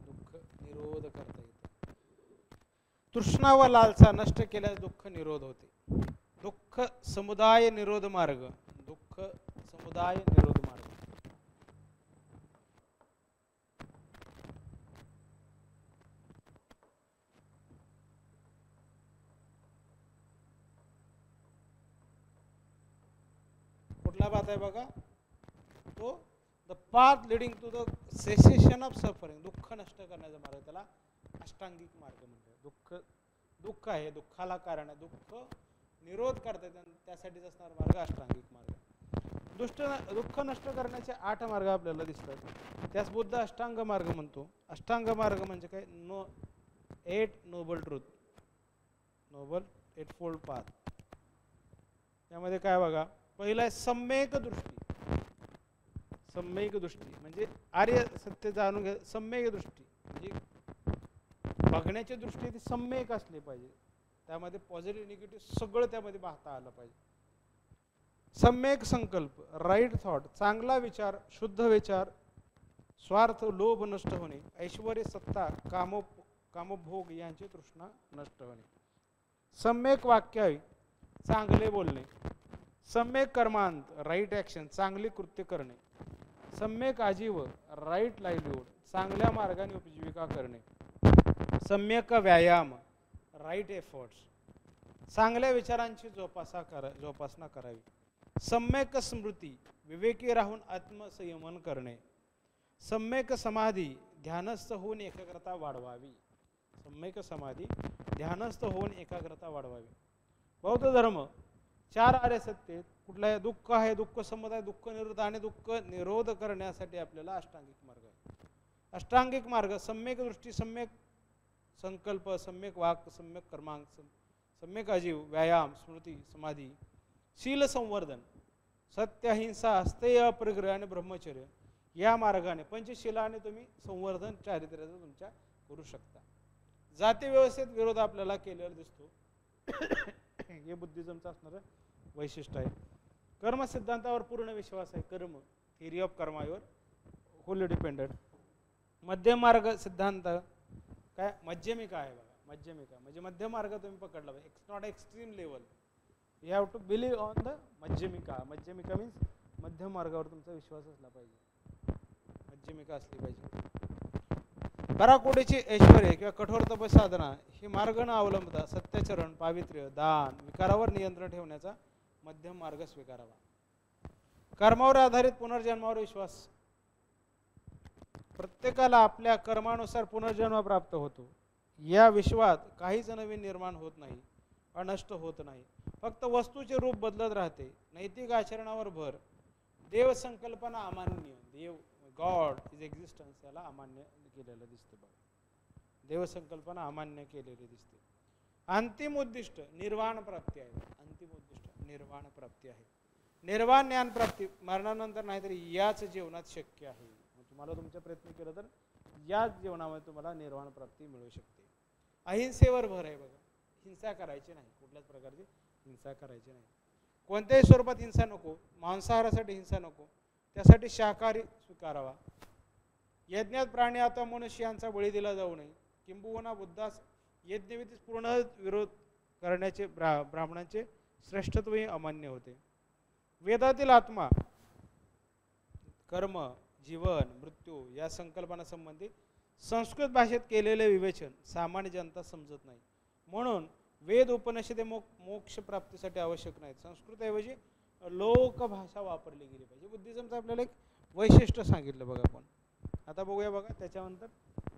दुःख निरोध करता येतं. तृष्णा व लालसा नष्ट केल्यास दुःख निरोध होते. दुःख समुदाय निरोध मार्ग, दुःख समुदाय निरोध मार्ग. कुठला पाथ आहे बघा तो, the path leading to the cessation of suffering, दुःख नष्ट करण्याचा मार्ग, त्याला अष्टांगिक मार्ग म्हणतात. दुःख, दुःख आहे, दुःखाला कारण आहे, दुःख निरोध करता येतात, त्यासाठीच असणारा मार्ग अष्टांगिक मार्ग. दुःख नष्ट करण्याचे 8 मार्ग आपल्याला दिसतात. त्यास बुद्ध अष्टांग मार्ग म्हणतो. अष्टांग मार्ग म्हणजे काय, 8 noble truth, noble 8 fold path. त्यामध्ये काय बघा, पहिला आहे सम्यक दृष्टी. सम्यक दृष्टी म्हणजे आर्य सत्य जाणून घ्या. सम्यक दृष्टी म्हणजे बघण्याची दृष्टी ती सम्यक असली पाहिजे, त्यामध्ये पॉझिटिव्ह निगेटिव्ह सगळं त्यामध्ये पाहता आलं पाहिजे. सम्यक संकल्प, राईट थॉट, चांगला विचार, शुद्ध विचार, स्वार्थ, लोभ नष्ट होणे, ऐश्वर्य, सत्ता, कामभोग यांची तृष्णा नष्ट होणे. सम्यक वाक्य, चांगले बोलणे. सम्यक कर्मांत, राईट ॲक्शन, चांगली कृत्य करणे. सम्यक आजीव, राईट लाईव्हलीहूड, चांगल्या मार्गाने उपजीविका करणे. सम्यक व्यायाम, राईट एफर्ट्स, चांगल्या विचारांची जोपासना करावी. सम्यक स्मृती, विवेकी राहून आत्मसंयमन करणे. सम्यक समाधी, ध्यानस्थ होऊन एकाग्रता वाढवावी. सम्यक समाधी, ध्यानस्थ होऊन एकाग्रता वाढवावी. बौद्ध धर्म 4 आर्य सत्य कुठला आहे, दुःख आहे, दुःख समुदाय, दुःख निरोध आणि दुःख निरोध करण्यासाठी आपल्याला अष्टांगिक मार्ग आहे. अष्टांगिक मार्ग, सम्यक दृष्टी, सम्यक संकल्प, सम्यक वाक, सम्यक कर्मांक, सम्यक आजीव, व्यायाम, स्मृती, समाधी, शील संवर्धन, सत्य, अहिंसा, अस्तेय, अपरिग्रह आणि ब्रह्मचर्य या मार्गाने पंचशिलाने तुम्ही संवर्धन चारित्र्याचं तुमच्या करू शकता. जाती व्यवस्थेत विरोध आपल्याला केलेला दिसतो. हे बुद्धिझमचं असणारं वैशिष्ट्य आहे. कर्म सिद्धांतावर पूर्ण विश्वास आहे. कर्म, थिअरी ऑफ कर्मावर होली डिपेंडेंट. मध्यम मार्ग सिद्धांत काय, मध्यमिका आहे बघा. मध्यमिका म्हणजे मध्यम मार्ग तुम्ही पकडला पाहिजे. It's not extreme level, you have to believe on the Madhyamika. Madhyamika means मध्यम मार्गावर तुमचा विश्वास असला पाहिजे, मध्यमिका असली पाहिजे. पराकोटीची ऐश्वर्य किंवा कठोर तपसाधना ही मार्ग न अवलंबता सत्याचरण, पावित्र्य, दान, विकारावर नियंत्रण ठेवण्याचा मध्यम मार्ग स्वीकारावा. कर्मावर आधारित पुनर्जन्मावर विश्वास. प्रत्येकाला आपल्या कर्मानुसार पुनर्जन्म प्राप्त होतो. या विश्वात काहीच नवीन निर्माण होत नाही, नष्ट होत नाही. फक्त वस्तूचे रूप बदलत राहते. नैतिक आचरणावर भर. देव संकल्पना अमान्य, देव गॉड इज एक्झिस्टन्स याला अमान्य केलेलं दिसते बघा. देव संकल्पना अमान्य केलेली दिसते. अंतिम उद्दिष्ट निर्वाण प्राप्ती आहे. अंतिम उद्दिष्ट निर्वाण प्राप्ती आहे. निर्वाण ज्ञान प्राप्ती मरणानंतर नाहीतरी याच जीवनात शक्य आहे. तुम्हाला तुमचा प्रयत्न केला तर याच जीवनामध्ये तुम्हाला निर्वाण प्राप्ती मिळू शकते. अहिंसेवर भर आहे बघा. हिंसा करायची नाही, कुठल्याच प्रकारची हिंसा करायची नाही. कोणत्याही स्वरूपात हिंसा नको. मांसाहारासाठी हिंसा नको, त्यासाठी शाकाहारी स्वीकारावा. यज्ञात प्राणी अथवा मनुष्य यांचा बळी दिला जाऊ नये, किंबहुना बुद्धास यज्ञविधीस पूर्ण विरोध करण्याचे ब्राह्मणांचे श्रेष्ठत्वही अमान्य होते. वेदातील आत्मा, कर्म, जीवन, मृत्यू या संकल्पनांसंबंधी संस्कृत भाषेत केलेले विवेचन सामान्य जनता समजत नाही. म्हणून वेद उपनिषदे मोक्ष प्राप्तीसाठी आवश्यक नाहीत. संस्कृतऐवजी लोकभाषा वापरली गेली पाहिजे. बुद्धिझमचं आपल्याला एक वैशिष्ट्य सांगितलं बघा आपण. आता बघूया बघा त्याच्यानंतर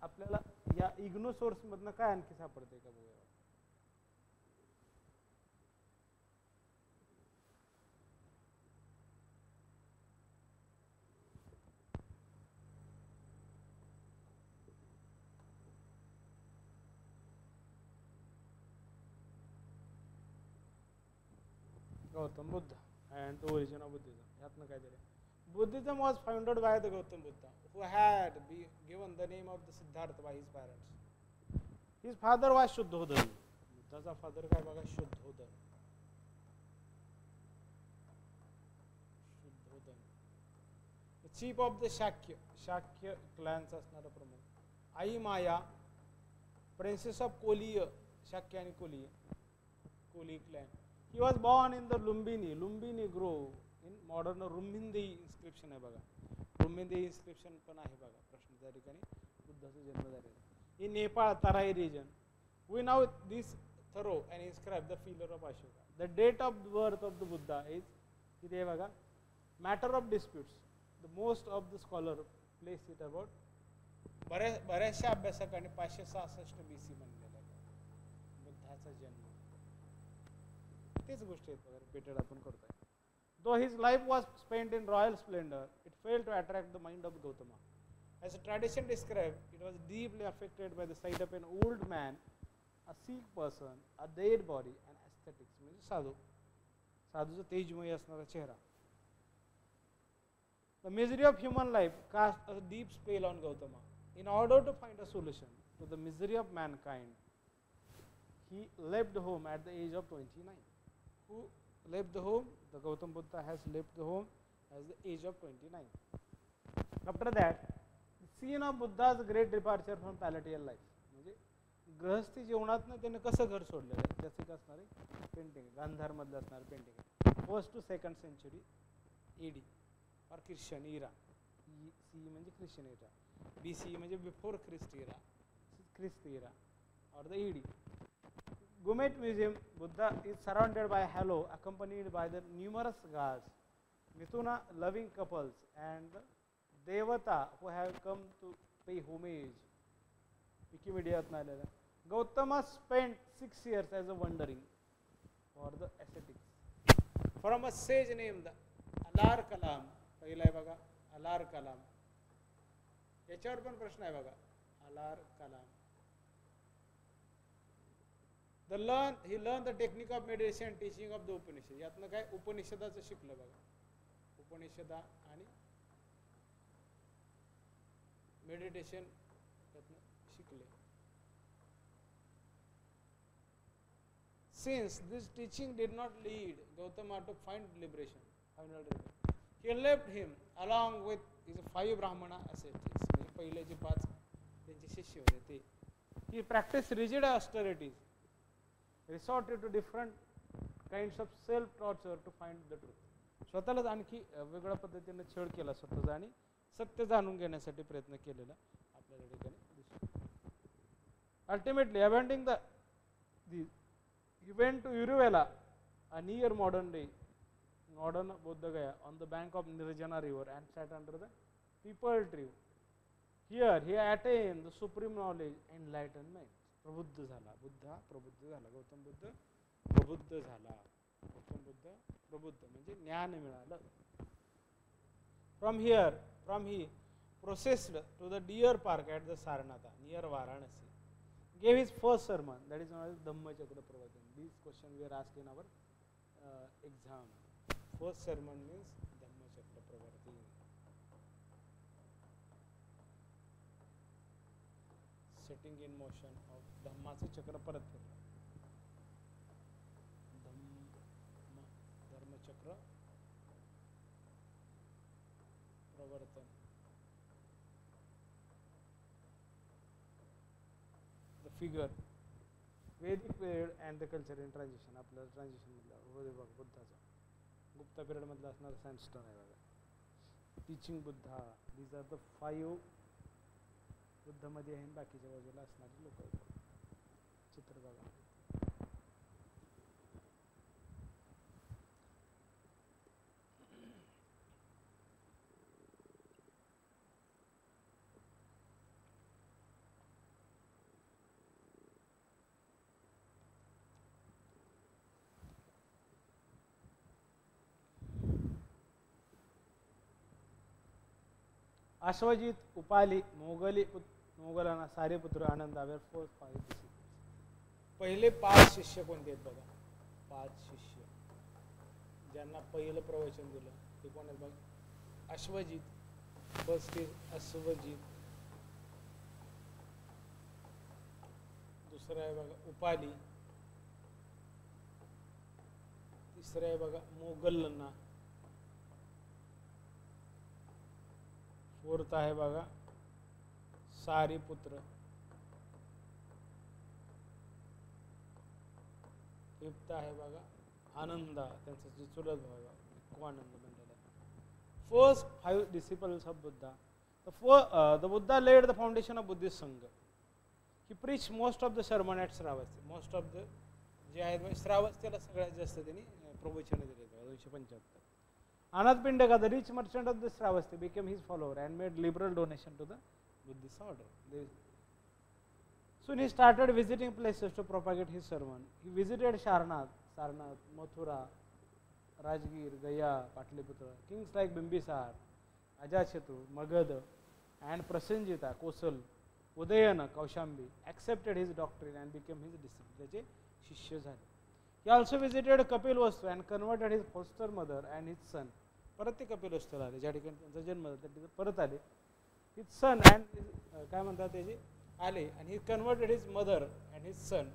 आपल्याला या इग्नो सोर्समधनं काय आणखी सापडतंय का बघूया. Gautam Buddha and the origin of Buddhism. यातनं काय तरी. Buddhism was founded by the Gautam Buddha, who had been given the name of the Siddhartha by his parents. His father was Shuddhodhan. बुद्धाचा फादर काय बघा, Shuddhodana. Shuddhodana. The chief of the Shakya clans असणारा प्रमुख. आई माया, princess of Koliya, Shakya आणि Koli clan. He was born in the Lumbini Grove in modern Rumbindi inscription आहे बघा. Rumbindi inscription पण आहे बघा. प्रश्न त्या ठिकाणी बुद्धाचा जन्म झालेला. In Nepal, Tarai region. We now this thorough and inscribe the pillar of Ashoka. The date of birth of the Buddha is इथे आहे बघा. Matter of disputes. The most of the scholar place it about बऱ्याचशा अभ्यासकांनी 566 BC म्हणलेलं आहे बुद्धाचा जन्म. तेच गोष्टी आहेत बघा, रिपीटेड आपण करतोय. Though his life was spent in royal splendor, it failed to attract the mind of Gautama. As a tradition described, it was deeply affected by the sight of an old man, a sick person, a dead body, and aesthetics. म्हणजे साधूचा तेजमय असणारा चेहरा. The misery of human life cast a deep spell on Gautama. In order to find a solution to the misery of mankind, he left home at the age of 29. Who left the home? The Gautam Buddha has left the home at the age of 29. After that, the scene of Buddha's great departure from palatial life. म्हणजे गृहस्थी जीवनातनं त्याने कसं घर सोडलेलं आहे त्याचं एक असणार आहे पेंटिंग, गांधारमधलं असणार पेंटिंग आहे. 1st to 2nd century AD और ख्रिश्चन इरा. CE म्हणजे ख्रिश्चन इरा, BCE म्हणजे before Christ era or the AD. Gumet Museum, Buddha is surrounded by halo, accompanied by the numerous gods, Mithuna loving couples, and the Devata who have come to pay homage. Wikipedia आलेला. Gautama spent 6 years as a wandering for the ascetics. From a sage named Alar Kalam, पहिला आहे बघा Alar Kalam. याच्यावर पण प्रश्न आहे बघा Alar Kalam. He learned the technique of meditation and teaching of the Upanishad. यातनं काय उपनिषदाचं शिकलं बघा. उपनिषदा आणि मेडिटेशन यातनं शिकले. Since this teaching did not lead Gautama to find liberation, he left him along with his 5 Brahmana ascetics. म्हणजे पहिले जे 5 त्यांचे शिष्य होते ते. He practiced rigid austerities, resorted to different kinds of self-torture to find the truth. स्वतःलाच आणखी वेगळ्या पद्धतीने छळ केला स्वतःचा आणि सत्य जाणून घेण्यासाठी प्रयत्न केलेला आपल्याला ठिकाणी दिसतो. Ultimately, abandoning he went to Uruvela, a near modern Bodh Gaya, on the bank of Nirjana river and sat under the peepal tree. Here he attained the supreme knowledge, enlightenment. प्रबुद्ध झाला. बुद्धा प्रबुद्ध झाला. गौतम बुद्ध प्रबुद्ध झाला. गौतम बुद्ध प्रबुद्ध म्हणजे ज्ञान मिळालं. From he proceeded to the deer park at the Sarnata near Varanasi. Gave his first sermon, that is known as Dhammachakra Pravartan. These questions were asked in our exam. First sermon means Dhammachakra Pravartan. Setting in motion of धम्माचं चक्र परत फिरलं. धर्मचक्र प्रवर्तन. फिगर, वैदिक period and the culture in transition. आपल्याला ट्रान्झिशनमधला बघा बुद्धाचा गुप्ता पिरियडमधला असणारा सँडस्टोन आहे बघा. Teaching Buddha, these are the 5 बुद्धामध्ये आहे, बाकीच्या बाजूला असणारी लोक आहेत. चित्र बघा. अश्वजित, उपाली, मोगलाना, सारेपुत्र, आनंद, पहिले 5 शिष्य कोणते आहेत बघा. 5 शिष्य ज्यांना पहिलं प्रवचन दिलं ते कोण आहेत बघा. Ashwajit, first is Ashwajit. दुसरं आहे बघा उपाली. तिसरं आहे बघा मोगलना. फोर्थ आहे बघा सारीपुत्र. फिफ्थ आहे बघा आनंदा, त्यांचा जे चुलत भाव आहे को Ananda Mandal. First 5 disciples of Buddha. The Buddha laid the foundation of Buddhist Sangha. He preached most of the sermon at Sravasti. Most of the जे आहेत श्रावस्तीला सगळ्यात जास्त त्यांनी प्रवचन दिले 275. Anand Pindaka, the rich merchant of the Sravasti, became his follower and made liberal donation to the Buddhist order. Soon he started visiting places to propagate his sermon. He visited Sarnath, Mathura, Rajgir, Gaya, Patliputra. Kings like Bimbisar, Ajachetu, Magad, and Prasenjita, Kosal, Udayana, Kaushambi accepted his doctrine and became his disciple. He also visited Kapilvastu and converted his foster mother and his son. परत ते कपिलवस्तूला आले, ज्या ठिकाणी त्यांचा जन्म झाला त्या ठिकाणी परत आले. हिज सन अँड काय म्हणतात त्याचे आले आणि he converted his mother and his son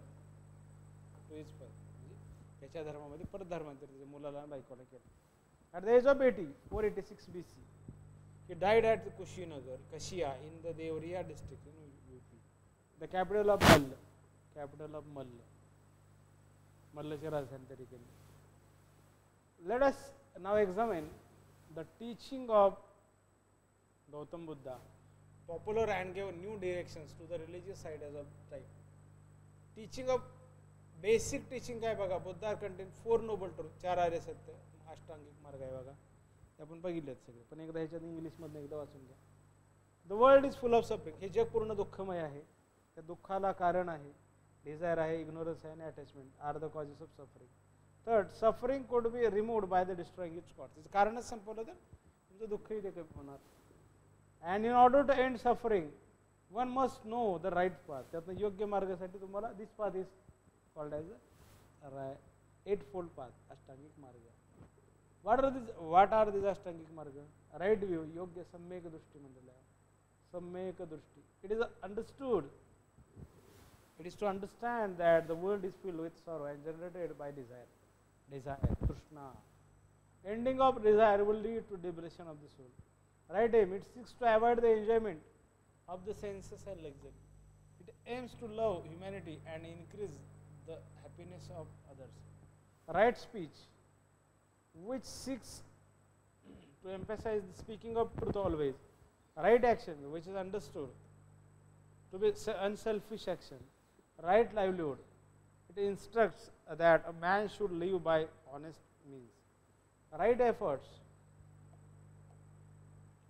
to his father. म्हणजे त्याच्या धर्मामध्ये परत धर्मांतर त्याच्या मुलाला बायकोला केलं. At the age of 486 BC he died at Kushinagar, Kashia in the Devariya district in UP. The capital of Mall. Capital of Mall. मल्लची राजधानी त्या ठिकाणी. Let us now examine the teaching of Gautam Buddha, popular and gave new directions to the religious ideas of the time. Teaching of basic teaching काय बघा. बुद्धा contain 4 noble truths, 4 आर्य सत्य, अष्टांगिक मार्ग आहे बघा. ते आपण बघितलेत सगळे, पण एकदा ह्याच्यात इंग्लिशमधून एकदा वाचून घ्या. The world is full of suffering. हे जग पूर्ण दुःखमय आहे. त्या दुःखाला कारण आहे डिझायर आहे, इग्नोरन्स आहे आणि attachment are the causes of suffering. Third, suffering could be removed by the destroying its cause. त्याचं कारणच संपवलं तर तुमचं दुःखही ते कमी होणार. And in order to end suffering one must know the right path. त्यातनं योग्य मार्गासाठी तुम्हाला this path is called as a 8-fold path, अष्टांगिक मार्ग. व्हॉट आर दिस अष्टांगिक मार्ग? राईट व्ह्यू, योग्य सम्यक दृष्टी म्हणलेलं आहे. सम्यक दृष्टी. It is understood. It is to understand that the world is filled with sorrow and generated by desire. Desire, Krishna. Ending of desire will lead to liberation of the soul. Right aim, it seeks to avoid the enjoyment of the senses and luxury. It aims to love humanity and increase the happiness of others. Right speech, which seeks to emphasize the speaking of truth always. Right action, which is understood to be unselfish action. Right livelihood, it instructs that a man should live by honest means. Right efforts,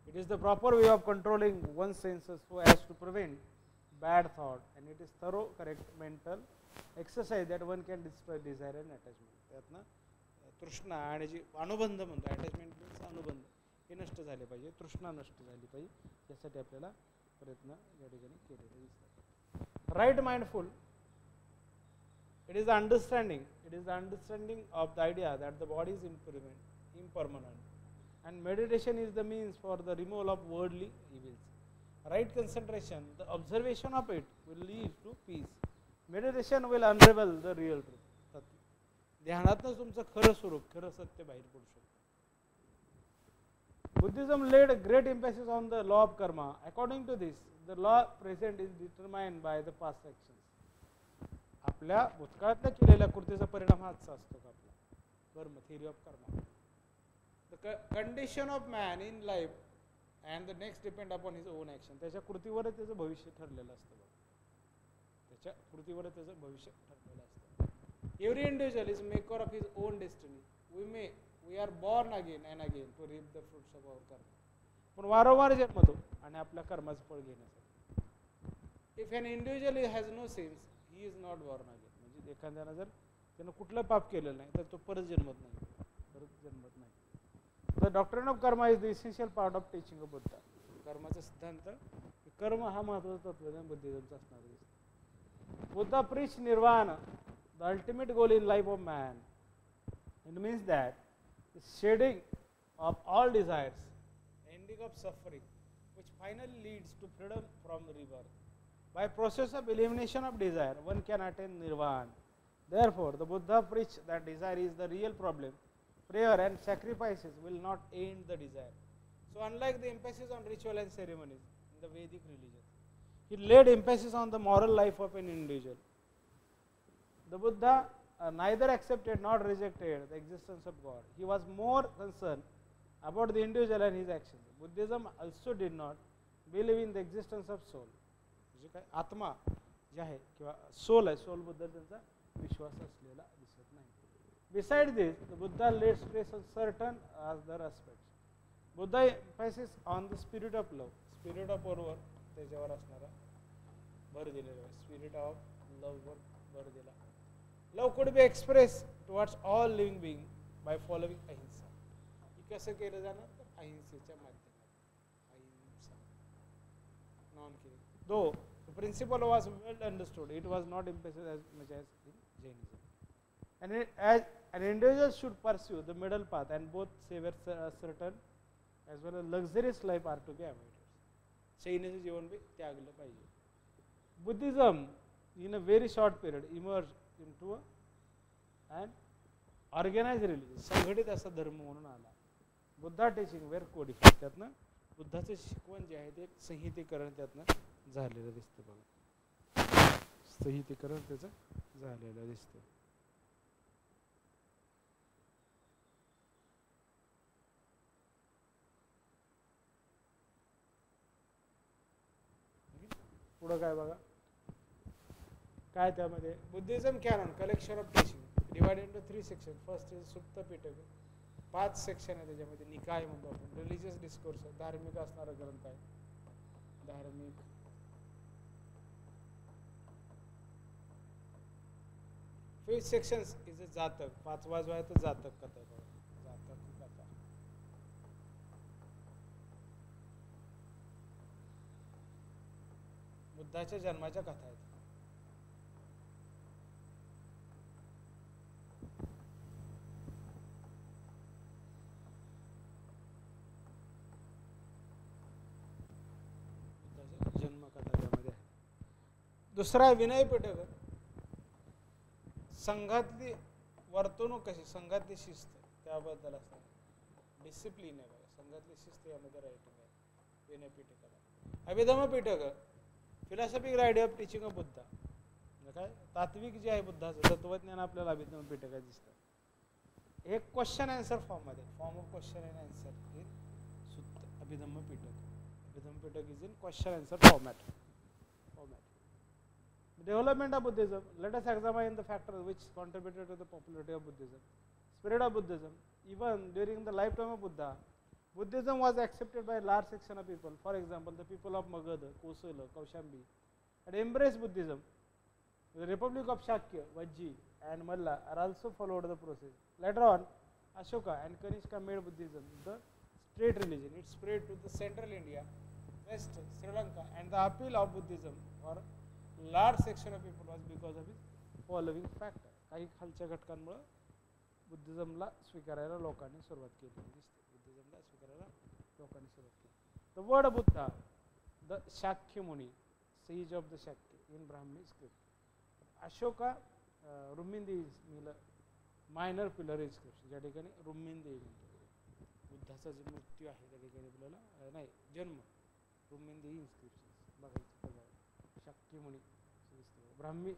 it is the proper way of controlling one's senses so as to prevent bad thought, and it is thorough correct mental exercise that one can destroy desire and attachment. त्यातनं तृष्णा आणि जी अनुबंध म्हणतो, अटॅचमेंट मीन्स अनुबंध, हे नष्ट झाले पाहिजे, तृष्णा नष्ट झाली पाहिजे, यासाठी आपल्याला प्रयत्न या ठिकाणी केलेले दिसतात. Right mindful, it is the understanding of the idea that the body is impermanent, and meditation is the means for the removal of worldly evils. Right concentration, the observation of it will lead to peace. Meditation will unravel the real truth. ध्यानातच तुमचं खरं स्वरूप, खरं सत्य बाहेर पडू शकतं. Buddhism laid a great emphasis on the law of karma. According to this, the law present is determined by the past actions. आपल्या भूतकाळातल्या केलेल्या कृतीचा परिणाम हाच असतो का आपला कर्म, थिअरी ऑफ कर्म. The condition of man in life and the next depend upon his on action. त्याच्या कृतीवरच त्याचं भविष्य ठरलेलं असतं बघा, त्याच्या कृतीवरच त्याचं भविष्य ठरलेलं असतं. Every individual is maker of his own destiny. We are born again and again to reap the fruits of our karma. पण वारंवार जन्मतो आणि आपल्या कर्माचं फळ घेण्यासाठी. If an individual has no sense he is not born again. म्हणजे एखाद्यानं जर त्यानं कुठलं पाप केलेलं नाही तर तो परत जन्मत नाही, परत जन्मत नाही. The doctrine of karma is the essential part of teaching of Buddha. कर्माचा सिद्धांत, कर्म हा महत्त्वाचा तत्वज्ञान बुद्धिझमचा असणार दिसतो. Buddha preach nirvana, the ultimate goal in life of man. It means that the shedding of all desires, ending of suffering, which finally leads to freedom from rebirth. By process of elimination of desire, one can attain nirvana. Therefore, the Buddha preached that desire is the real problem. Prayer and sacrifices will not end the desire. So, unlike the emphasis on ritual and ceremonies in the Vedic religion, he laid emphasis on the moral life of an individual. The Buddha neither accepted nor rejected the existence of God. He was more concerned about the individual and his actions. Buddhism also did not believe in the existence of soul. म्हणजे काय आत्मा जे आहे किंवा सोल आहे, सोल बद्दल त्यांचा विश्वास असलेला दिसत नाही. Beside this the Buddha laid stress on certain other aspects. Buddha emphasis on the spirit of love. Spirit of लव्हवर त्याच्यावर असणारा भर दिलेला आहे. स्पिरिट ऑफ लव्हवर भर दिला. Love could be express towards all living being by following ahimsa. हे कसं केलं जाणार तर अहिंसेच्या माध्यमातून. Ahimsa, non killing. Though the principle was well understood, it was not emphasized as much as in Jainism. And as an individual should pursue the middle path, and both savor certain as well as luxurious life are to be avoided. शैनीचं जीवन बी त्यागलं पाहिजे. Buddhism in a very short period emerged into an organized religion. संघटित असा धर्म म्हणून आला. बुद्धा टीचिंग वेर कोडिफाईड. त्यातनं बुद्धाचं शिकवण जे आहे ते संहितेकरण त्यातनं झालेलं दिसतं बघा. संहितेकरण त्याचं झालेलं दिसतं. पुढं काय बघा, काय त्यामध्ये Buddhism Canon collection of teaching divided into 3 section. First is सुप्त पिटक. 5 सेक्शन आहे त्याच्यामध्ये. निकाय म्हणतो आपण. रिलिजियस डिस्कोर्स, धार्मिक असणारा ग्रंथ आहे. धार्मिक. 5th सेक्शन इज अ जातक. 5वा जो आहे तो जातक कथा. जातक कथा. बुद्धाच्या जन्माच्या कथा आहेत. जन्मकथा त्यामध्ये. दुसरा विनय पिटक. संघातली वर्तणूक कशी, संघातली शिस्त त्याबद्दल असणार. डिसिप्लिन आहे बघा, संघातली शिस्त यामध्ये रायटिंग आहे विनय पिटकाला. Abhidhamma Pitaka philosophical idea of teaching of Buddha. काय तात्विक जे आहे बुद्धाचं तत्वज्ञान आपल्याला अभिधम्म पिटकात दिसतं. एक क्वेश्चन आन्सर फॉर्ममध्ये, form of question and answer in sutta. Abhidhamma Pitaka. Abhidhamma Pitaka is in question answer format. Development of Buddhism. Let us examine the factors which contributed to the popularity of Buddhism. Spirit of Buddhism. Even during the lifetime of Buddha, Buddhism was accepted by a large section of people. For example, the people of Magadha, Kosala, Kaushambi had embraced Buddhism. The Republic of Shakya, Vajji and Malla are also followed the process. Later on, Ashoka and Kanishka made Buddhism the state religion. It spread to the central India, West Sri Lanka, and the appeal of Buddhism for large section of people was because of its following factor. काही खालच्या घटकांमुळे बुद्धिझमला स्वीकारायला लोकांनी सुरुवात केली दिसते. बुद्धिझमला स्वीकारायला लोकांनी सुरुवात केली. The word Buddha, the Shakya Muni, sage of the Shakya in Brahmi script. Ashoka, Rummindi is minor pillar inscription. ज्या ठिकाणी रुम्मिंदी म्हणतो. बुद्धाचा जो मृत्यू आहे त्या ठिकाणी आपल्याला नाही जन्म रुम्मिंदी इन्स्क्रिप्शन बघायचं. शाक्य मुनी ब्राह्मी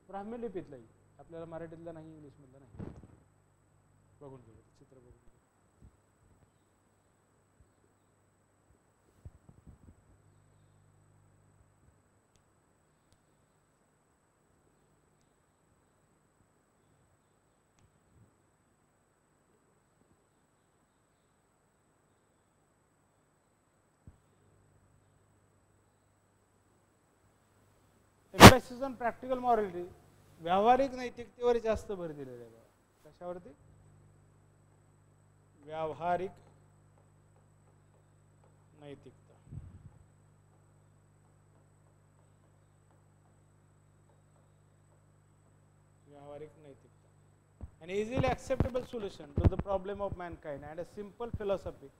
ब्राह्मी लिपीतलाही, आपल्याला मराठीतला नाही, इंग्लिशमधला नाही. बघून घेऊ चित्र बघून घेऊ. एम्फॅसिस ऑन प्रॅक्टिकल मॉरॅलिटी, व्यावहारिक नैतिकतेवर जास्त भर दिलेला आहे. कशावरती? व्यावहारिक नैतिकता. व्यावहारिक नैतिकता. An easily acceptable solution to the problem of mankind and a simple philosophy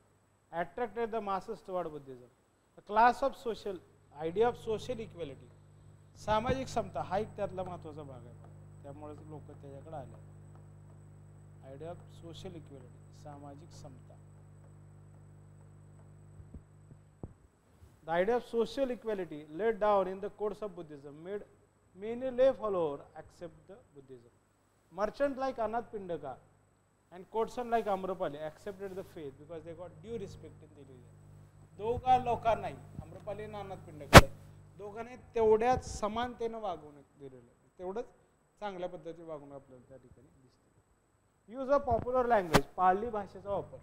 attracted the masses toward Buddhism. A class of social idea of social equality. सामाजिक समता हा एक त्यातला महत्त्वाचा भाग आहे, त्यामुळे लोक त्याच्याकडे आले. आयडिया ऑफ सोशल इक्वेलिटी, सामाजिक समता. The idea of social equality laid down in the codes of Buddhism made many lay followers accept the Buddhism. Merchants like Anath Pindaka and courtesans like Amrapali accepted the faith because they got due respect in the religion. दोघा लोकांनाही, आम्रपाली आणि अनाथ पिंडकडे दोघांनी तेवढ्याच समानतेनं वागवून दिलेलं, तेवढंच चांगल्या पद्धतीने वागवून आपल्याला त्या ठिकाणी दिसतं. यूज ऑफ पॉप्युलर लँग्वेज, पाळली भाषेचा वापर.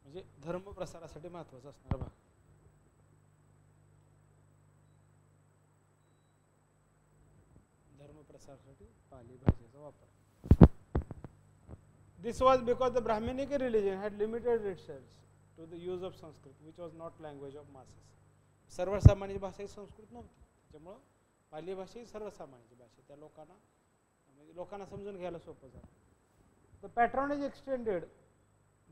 म्हणजे धर्म प्रसारासाठी महत्त्वाचा असणारा भाग. धर्म प्रसारासाठी पाली भाषेचा वापर. This was because the Brahminic religion had limited itself to the use of Sanskrit, which was not language of masses. सर्वसामान्य भाषा ही संस्कृत नव्हती, त्यामुळे पाली भाषा ही सर्वसामान्य भाषा, त्या लोकांना समजून घ्यायला सोपं झालं. The patronage extended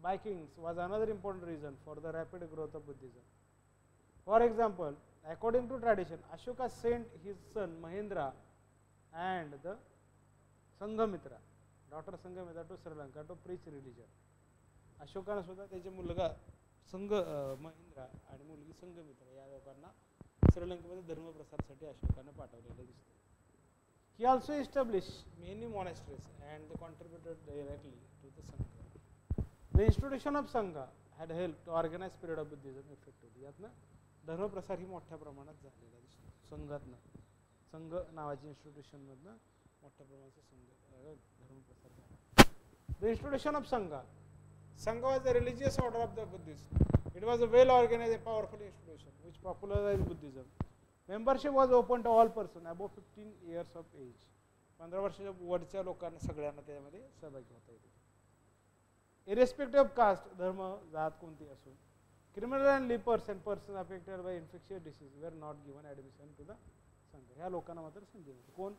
by kings was another important reason for the rapid growth of Buddhism. For example, according to tradition, Ashoka sent his son Mahendra and the Sanghamitra, daughter Sanghamitra, to Sri Lanka to preach religion. अशोकाने सुद्धा त्याचे मुलगा महेंद्र आणि मुलगी संघमित्रा या लोकांना श्रीलंकेमध्ये धर्म प्रसारासाठी अशोकाने पाठवलेलं दिसतं. He also established many monasteries and they contributed directly to the Sangha. The institution of Sangha had helped to organize period of Buddhism effectively. यातनं धर्म प्रसार ही मोठ्या प्रमाणात झालेला दिसतो. संघातनं, संघ नावाच्या इन्स्टिट्यूशन मधनं मोठ्या प्रमाणाचा धर्म प्रसार झाला. The institution of Sangha. Sangha was the religious order of the Buddhists. It was a well-organized and powerful institution which popularized Buddhism. Membership was open to all persons above 15 years of age. 15 वर्षाच्या वरच्या लोकांना सगळ्यांना त्यामध्ये सहभागी होता येते. Irrespective of caste, धर्म, जात कोणती असो, criminal and lepers and persons affected by infectious disease were not given admission to the Sangha. ह्या लोकांना मात्र संधी होती. कोण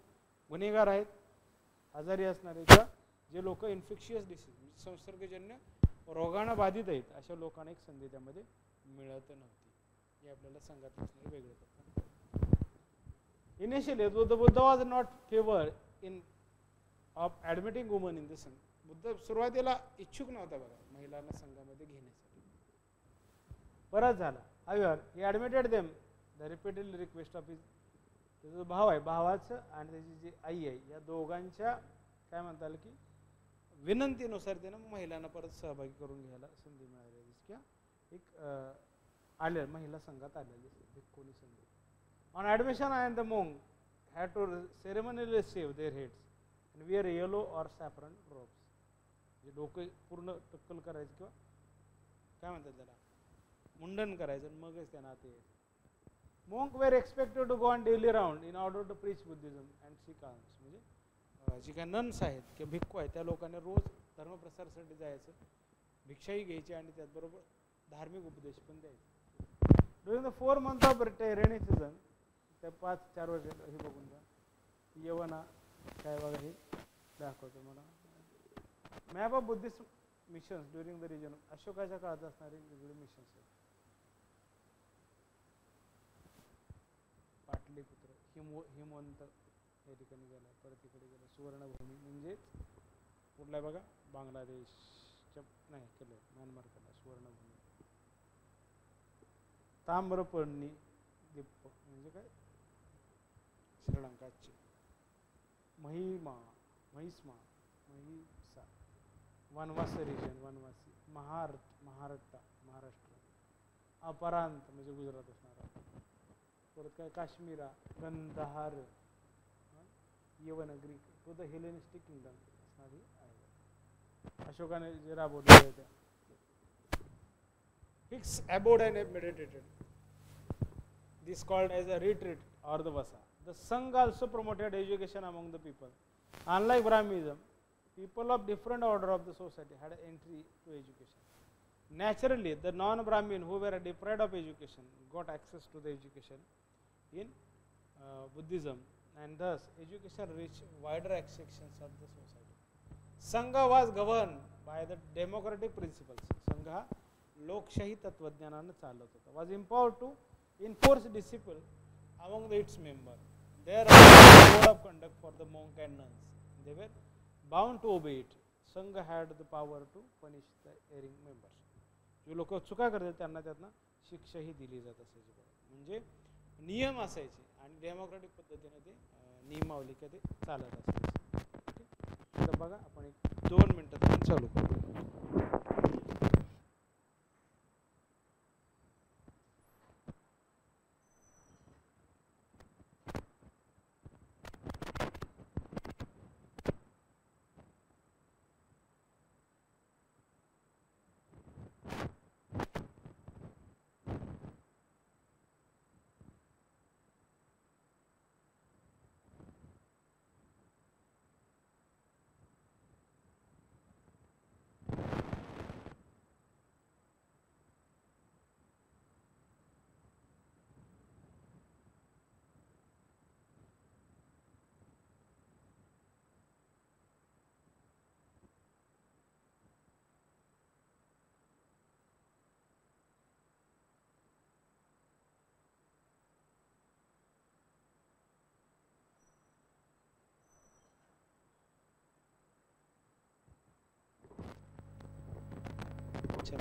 गुन्हेगार आहेत, आजारी असणारे किंवा जे लोक इन्फेक्शियस डिसीज संसर्गजन्य रोगाने बाधित आहेत अशा लोकांना एक संधी त्यामध्ये मिळत नव्हती. हे आपल्याला संघात असणारे वेगळे करतात. Initially, the Buddha was not favored in of admitting women in the Sangha. Buddha सुरुवातीला इच्छुक नव्हता बघा महिलांना संघामध्ये घेण्यासाठी. परत झाला. However, he admitted them the repeated request of his, त्याचा जो भाव आहे, भावाचं आणि त्याची जी आई आहे, या दोघांच्या काय म्हणता येईल की विनंतीनुसार त्यानं महिलांना परत सहभागी करून घ्यायला संधी मिळाली. किंवा एक आल्या महिला संघात आलेली कोणी संधी. On admission, and the monk had to ceremonially shave their heads and wear yellow or saffron robes. जे लोक पूर्ण टक्कल करायचं किंवा काय म्हणतात त्याला मुंडन करायचं मगच त्यांना ते. Monks were expected to go on daily round in order to preach Buddhism and seek alms. म्हणजे जे काही नन्स आहेत किंवा भिक्खू आहेत त्या लोकांनी रोज धर्मप्रसारासाठी जायचं, भिक्षाही घ्यायची आणि त्याचबरोबर धार्मिक उपदेश पण द्यायचे. During the 4 months of rainy season, त्या 5-4 वर्ष हे बघून जा यवना काय बघा हे दाखवतो मला. Map of Buddhist missions during the region. अशोकाच्या काळात असणारे वेगवेगळे मिशन्स आहेत. पाटलीपुत्र, हिमवंत, या ठिकाणी गेला, परत इकडे गेला सुवर्णभूमी म्हणजेच कुठला आहे बघा, बांगलादेशच्या नाही केलं, म्यानमार केला सुवर्णभूमी. ताम्रपर्णी द्वीप म्हणजे काय, श्रीलंकाची. महिसा वनवासी रिजन, वनवासी. महाराष्ट्र. अपरांत म्हणजे गुजरात असणारा. परत काय काश्मीरा, गंधार, यवनगरी टू द हेलेनिस्टिक किंगडम असणारी आहे. अशोकाने जे राबवले होते. Hicks abode and meditated. This called as a retreat or the vasa. The Sangha also promoted education among the people. Unlike Brahminism, people of different order of the society had entry to education. Naturally, the non-Brahmin who were deprived of education got access to the education in Buddhism, and thus education reached wider sections of the society. Sangha was governed by the democratic principles. Sangha लोकशाही तत्वज्ञानाने चालत होता. Was empowered to enforce discipline among its members. There was a code of conduct for the monk and nuns. They were bound to obey it. Sangha had the power to punish the erring members. जे लोक चुका करतात त्यांना त्यातनं शिक्षाही दिली जात असायची. म्हणजे नियम असायचे आणि डेमोक्रेटिक पद्धतीने ते नियमावली ते चालत असायचे. आता बघा आपण एक 2 मिनिटात चालू करू.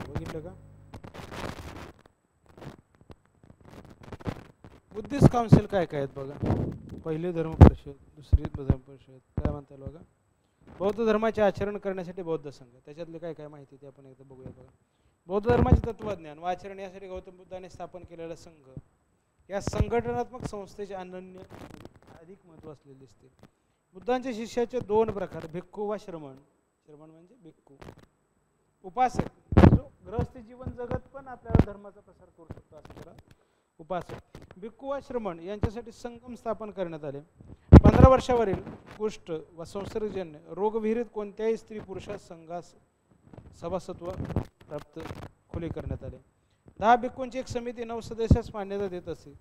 बघितलं का. बुद्धिस्ट काउन्सिल काय काय आहेत बघा. पहिली धर्म परिषद, दुसरी धर्म परिषद, काय म्हणतात बघा. बौद्ध धर्माचे आचरण करण्यासाठी बौद्ध संघ. त्याच्यातले काय काय माहिती ते आपण एकदा बघूया बघा. बौद्ध धर्माचे तत्वज्ञान व आचरण यासाठी गौतम बुद्धाने स्थापन केलेला संघ. या संघटनात्मक संस्थेचे अनन्य अधिक महत्त्व असलेले दिसते. बुद्धांच्या शिष्याचे 2 प्रकार, भिक्खू व श्रमण. श्रमण म्हणजे भिक्खू. उपासक जो गृहस्थ जीवन जगत पण आपल्याला धर्माचा प्रसार करू शकतो असं त्याला उपासक. भिक्खू व श्रमण यांच्यासाठी संगम स्थापन करण्यात आले. 15 वर्षावरील कुष्ठ व संसर्गजन्य रोगविरहित कोणत्याही स्त्री पुरुषास संघास सभासत्व प्राप्त खुले करण्यात आले. 10 भिक्खूंची एक समिती 9 सदस्यास मान्यता देत असे.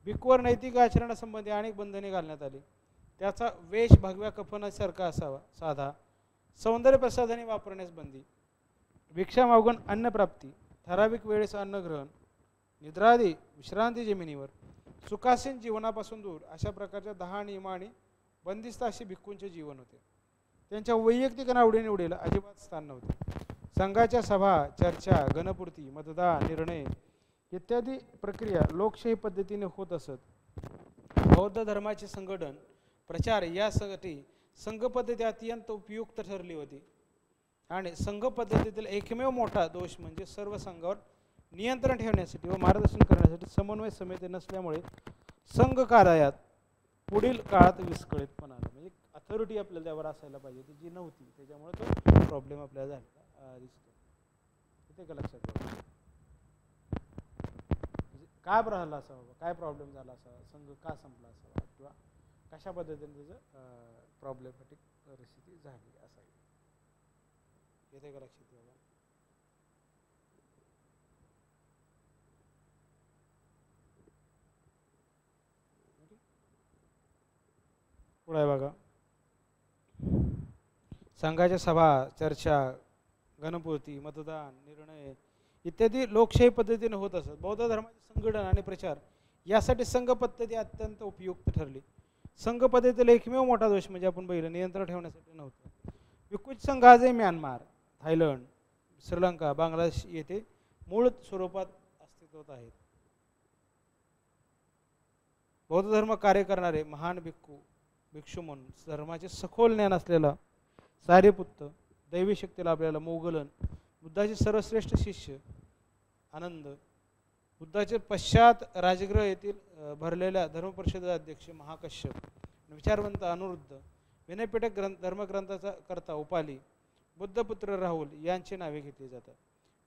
भिक्खूवर नैतिक आचरणासंबंधी अनेक बंधने घालण्यात आली. त्याचा वेश भगव्या कफनासारखा असावा, साधा. सौंदर्य प्रसाधने वापरण्यास बंदी. भिक्षा मागून अन्न प्राप्ती, ठराविक वेळेस अन्नग्रहण, निद्रादी विश्रांती जमिनीवर, सुखासीन जीवनापासून दूर अशा प्रकारच्या 10 नियमांनी बंदिस्त असे भिक्खूंचे जीवन होते. त्यांच्या वैयक्तिक आवडीनिवडीला अजिबात स्थान नव्हते. संघाच्या सभा, चर्चा, गणपूर्ती, मतदान, निर्णय इत्यादी प्रक्रिया लोकशाही पद्धतीने होत असत. बौद्ध धर्माचे संघटन प्रचार यासाठी संघ पद्धती अत्यंत उपयुक्त ठरली होती. आणि संघ पद्धतीतील एकमेव मोठा दोष म्हणजे सर्व संघावर नियंत्रण ठेवण्यासाठी व मार्गदर्शन करण्यासाठी समन्वय समिती नसल्यामुळे संघ कार्यात पुढील काळात विस्कळीतपणा आला. म्हणजे अथॉरिटी आपल्याला त्यावर असायला पाहिजे ती जी नव्हती, त्याच्यामुळे तो प्रॉब्लेम आपल्याला झाला दिसतो. ते का लक्षात घ्या. काय राहिला असावा, काय प्रॉब्लेम झाला असावा, संघ का संपला असावा किंवा कशा पद्धतीने त्याचं प्रॉब्लेमॅटिक परिस्थिती झाली असावी. येते का लक्षात घ्या. पुढे बघा. संघाच्या सभा, चर्चा, गणपूर्ती, मतदान, निर्णय इत्यादी लोकशाही पद्धतीने होत असत. बौद्ध धर्माचे संघटन आणि प्रचार यासाठी संघ पद्धती अत्यंत उपयुक्त ठरली. संघ पद्धतीला एकमेव मोठा दोष म्हणजे आपण बघितलं नियंत्रण ठेवण्यासाठी नव्हतं. भिक्खूंचे संघ आजही म्यानमार, थायलंड, श्रीलंका, बांगलादेश येथे मूळ स्वरूपात अस्तित्वात आहेत. बौद्ध धर्म कार्य करणारे महान भिक्षू म्हणून धर्माचे सखोल ज्ञान असलेला सारिपुत्त, दैवी शक्ती लाभलेला मोगलन, बुद्धाचे सर्वश्रेष्ठ शिष्य आनंद, बुद्धाचे पश्चात राजगृह येथील भरलेल्या धर्मपरिषदेचे अध्यक्ष महाकश्यप, विचारवंत अनिरुद्ध, विनयपीठक धर्मग्रंथाचा कर्ता उपाली, बुद्धपुत्र राहुल यांची नावे घेतली जातात.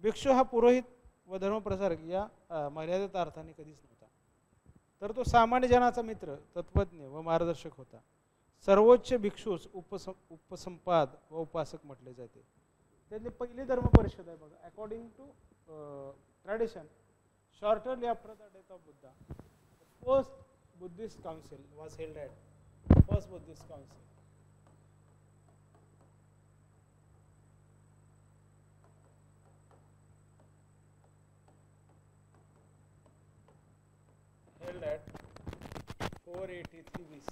भिक्षू हा पुरोहित व धर्मप्रसारक या मर्यादित अर्थाने कधीच नव्हता, तर तो सामान्य जनाचा मित्र, तत्वज्ञ व मार्गदर्शक होता. सर्वोच्च भिक्षूस उपसंपाद व उपासक म्हटले जाते. त्यातली पहिली धर्मपरिषद आहे बघा. According to tradition, shortly after the death of Buddha, the first Buddhist council was held at first Buddhist council. Held at 483 BC.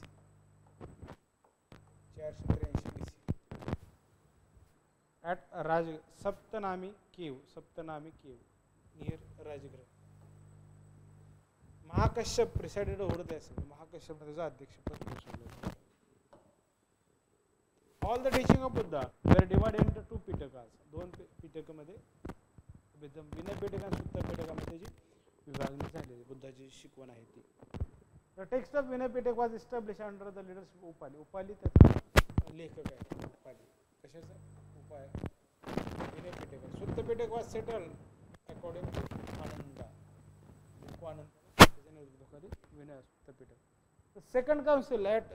483 BC. At Saptanami cave near Rajagriha. Mahakashyapa presided over this. Mahakashyapa त्याचा अध्यक्षपद भूषवलं. All the teaching of Buddha were divided into two pitakas. दोन पिटकामध्ये विनय पिटक आणि सुत्त पिटकामध्ये जी विभागणी झालेली बुद्धाची शिकवण आहे ती. The text of Vinay Pitak was established under the leadership of Upali. उपली त्याचा लेखक आहे. उपाली कशाचा उपाय विनय पिटक. सुत्त पिटक was settled according to Ananda. Anand The second council at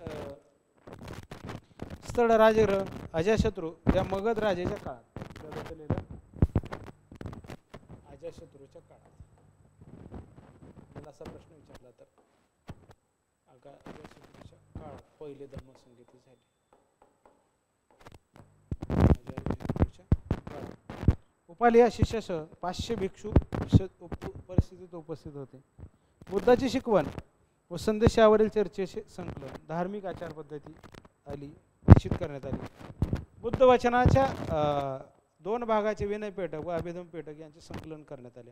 स्थळ राजगृह अजाशत्रू या मगध राजाच्या काळात अजाशत्रूच्या काळात मला असा प्रश्न विचारला तर अजाशत्रूच्या काळात पहिले धर्मसंगीती झाली. उपाली या शिष्यासह 500 भिक्षू परिस्थितीत उपस्थित होते. बुद्धाची शिकवण व संदेश यावरील चर्चेचे संकलन, धार्मिक आचार पद्धती आली निश्चित करण्यात आली. बुद्ध वचनाच्या 2 भागाचे विनय पेटक व अभिधम पेटक यांचे संकलन करण्यात आले.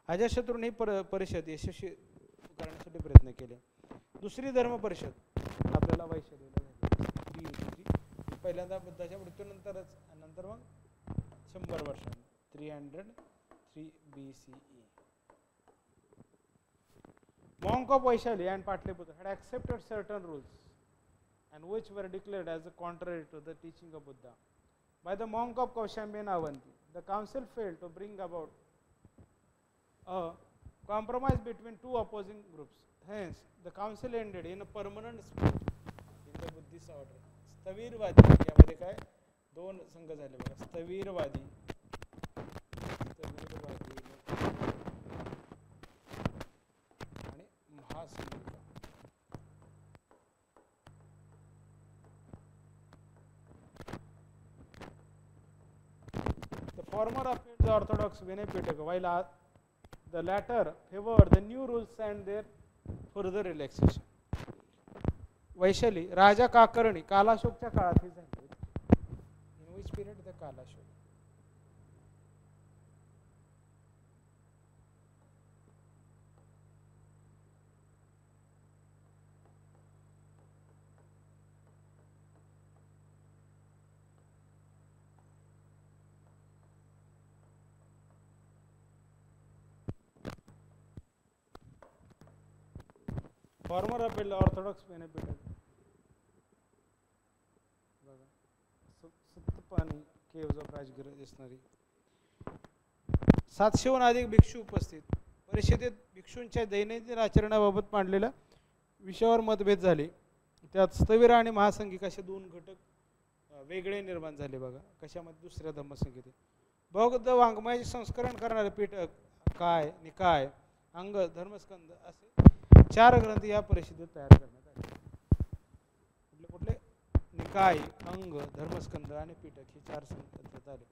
अजाशत्रूने परिषद यशस्वी करण्यासाठी प्रयत्न केले. दुसरी धर्म परिषद आपल्याला वैशालीला झाली. पहिल्यांदा बुद्धाच्या मृत्यूनंतरच नंतर मग 100 वर्षांनी 303 BCE. Monk of Vaishali and Patliputra had accepted certain rules and which were declared as contrary to the teaching of Buddha by the monk of Kaushambi and Avanti. The council failed to bring about a compromise between two opposing groups. Hence, the council ended in a permanent split in the Buddhist order. स्थवीरवादी यामध्ये काय 2 संघ झाले बघा. स्थवीरवादी The former upheld the orthodox Vinay Pitaka, while the latter favored the new rules and their further relaxation. Vaishali राजा काकर्णी कालाशोकच्या काळात ही झाली. In which period the Kalashok? Former upheld orthodox Vinay Pitaka. Sattapanni caves of Rajgriha दिसणारी 700हून अधिक भिक्षू उपस्थित. परिषदेत भिक्षूंच्या दैनंदिन आचरणाबाबत मांडलेल्या विषयावर मतभेद झाले. त्यात स्थविर आणि महासंघिक असे 2 घटक वेगळे निर्माण झाले बघा. कशामध्ये दुसऱ्या धम्मसंहितेत बौद्ध वाङ्मयाचे संस्करण करणारे पीठक काय निकाय अंग धर्मस्कंद असे 4 ग्रंथ या परिषदेत तयार करण्यात आले. कुठले कुठले निकाय अंग धर्मस्कंद आणि पीठक हे 4 संकल्पित आले.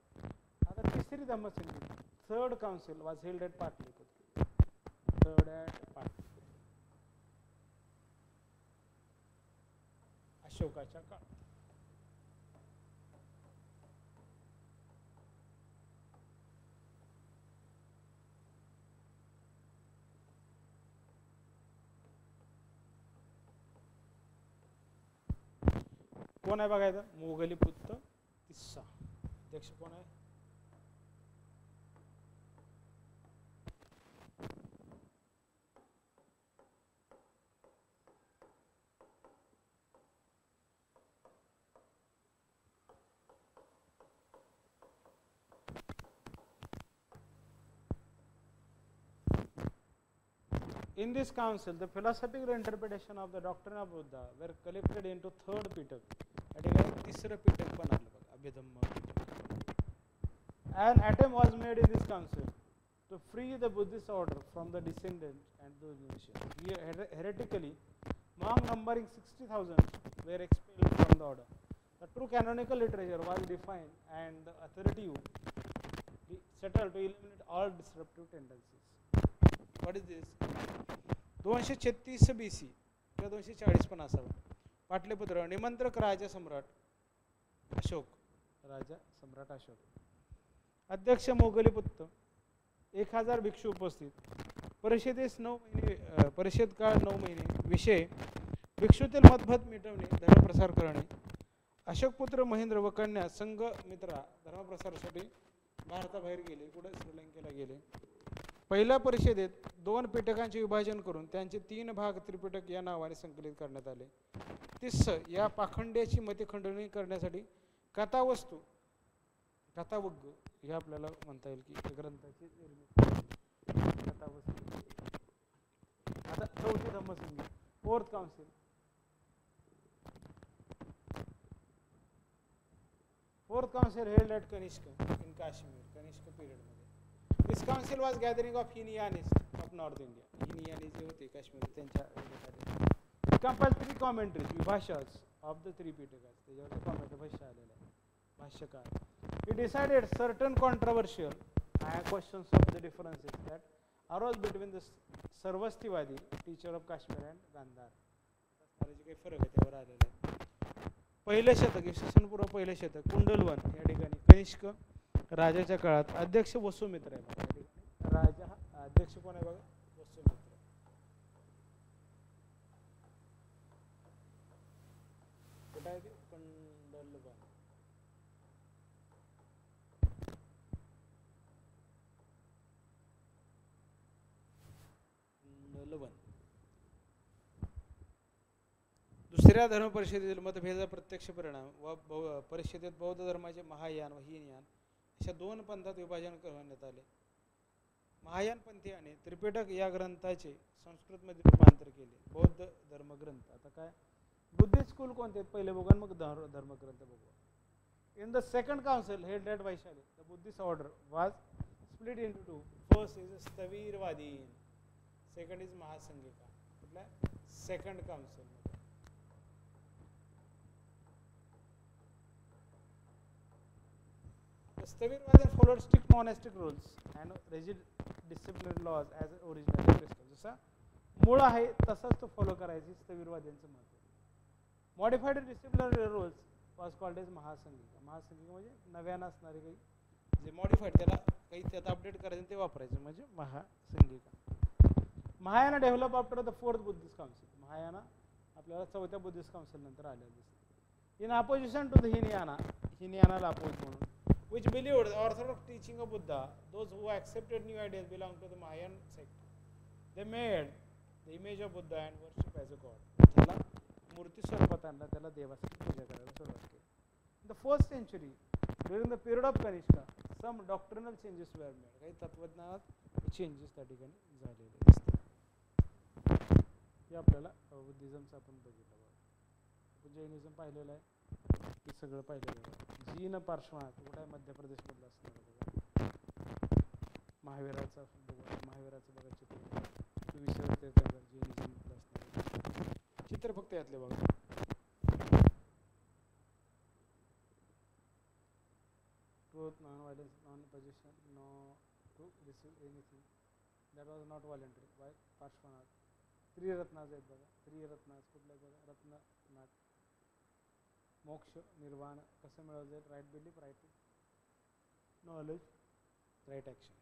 आता तिसरी धम्मसंहिता third council was held at Pataliputra. Third at Pataliputra. अशोकाच्या काळात. कोण आहे बघायचं? मोगली पुत्र तिस्सा. अध्यक्ष कोण आहे? In this council, the philosophical interpretation of the doctrine of Buddha were collected into third Pitak. तिसरं पिटक पण आलं बघा, अभिधम्म पिटक. An attempt was made in this council to free the Buddhist order from the descendants and those initiates. Heretically, monks numbering 60,000 were expelled from the order. The true canonical literature was defined and the authority settled to eliminate all disruptive tendencies. What is this? 236 BC किंवा 240 पण असावं. पाटलीपुत्र निमंत्रक राजा सम्राट अशोक. अध्यक्ष मोगलीपुत्र. 1000 भिक्षू उपस्थित. परिषदेस 9 महिने, परिषद काळ 9 महिने. विषय भिक्षूतील मतभेद मिटवणे, धर्मप्रसार करणे. अशोकपुत्र महेंद्र व कन्या संघ मित्रा धर्मप्रसारासाठी भारताबाहेर गेले. कुठे? श्रीलंकेला गेले. पहिल्या परिषदेत 2 पिटकांचे विभाजन करून त्यांचे 3 भाग त्रिपिटक या नावाने संकलित करण्यात आले. तिस्स या पाखंड्याची मते खंडणी करण्यासाठी कथावस्तू कथावग्ग हे आपल्याला म्हणता येईल की ग्रंथाची निर्मिती कथावस्तू. आता चौथी धम्मसंगीत. Fourth council. Fourth council held at Kanishka in Kashmir, Kanishka period मध्ये. This council was gathering of Hinayanists of North India. Hinayanis जे होते काश्मीर त्यांच्या compiled 3 commentaries, vibhashas of the 3 Pitakas. त्याच्यावर कॉमेंट भाष्य आलेलं आहे. भाष्यकार. He decided certain controversial questions of the differences that arose between the Sarvastivadi teacher of Kashmir and Gandhar. जे काही फरक आहे त्यावर आलेला आहे. पहिले शतक, इसवी सन पूर्व पहिले शतक. कुंडलवन या ठिकाणी कनिष्क राजाच्या काळात अध्यक्ष वसुमित्र आहे बघा. या ठिकाणी राजा अध्यक्ष कोण आहे बघा? वसुमित्र. कुठं आहे ते? कुंडलवन. कुंडलवन. दुसऱ्या धर्म परिषदेतील मतभेदाचा प्रत्यक्ष परिणाम व परिषदेत बौद्ध धर्माचे महायान व हीनयान अशा 2 पंथात विभाजन करण्यात आले. महायान पंथीयाने त्रिपिटक या ग्रंथाचे संस्कृतमध्ये रूपांतर केले. बौद्ध धर्मग्रंथ. आता काय बुद्धिस्ट स्कूल कोणते आहेत पहिले बघून मग धर्मग्रंथ बघू. In the second council held at Vaishali the Buddhist order was split into 2. First is Sthaviravadi, second is Mahasanghika. कुठला? Second council. Sthaviravadi followed strict monastic rules and rigid disciplinary laws as originally prescribed. जसा मूळ आहे तसाच तो फॉलो करायची स्थवीरवाद्यांचं मत. Modified disciplinary rules was called as Mahasanghika. Mahasanghika म्हणजे नव्यानं असणारे काही जे मॉडिफाईड त्याला काही त्यात अपडेट करायचं ते वापरायचं म्हणजे Mahasanghika. Mahayana develop after the 4th Buddhist council. Mahayana आपल्याला 4थ्या बुद्धिस्ट काउन्सिल नंतर आलेलं दिसतं. In opposition to the Hinayana, हिनयानाला अपोज म्हणून, which believed the orthodox teaching of Buddha, those who accepted new ideas belonged to the Mahayan sect. They made the image of Buddha and worship as a god. त्याला मूर्ती स्वरूपात आणला, त्याला देवाची पूजा करायला सुरुवात केली. In the 1st century, during the period of Kanishka, some doctrinal changes were made. काही तत्वज्ञानात चेंजेस त्या ठिकाणी झालेले दिसतात. हे आपल्याला बुद्धिझमचं आपण बघितलं बघा. आपण जैनिझम पाहिलेलं आहे, हे सगळं पाहिलेलं आहे. जीन पार्श्वनाथ कुठे आहे? मध्य प्रदेशमधलं असणार बघा. महावीराचा बघा, महावीराचं बघा चित्र. 24 जैनिझममधलं असणार चित्र फक्त यातले बघा. Truth, non violence, non possession, no to receive anything that was not voluntary by Parshvanath. Triratnas आहेत बघा. त्रिरत्नाज कुठले बघा? रत्ननाथ. मोक्ष निर्वाण कसं मिळवलं जाईल? Right belief, right knowledge, right action.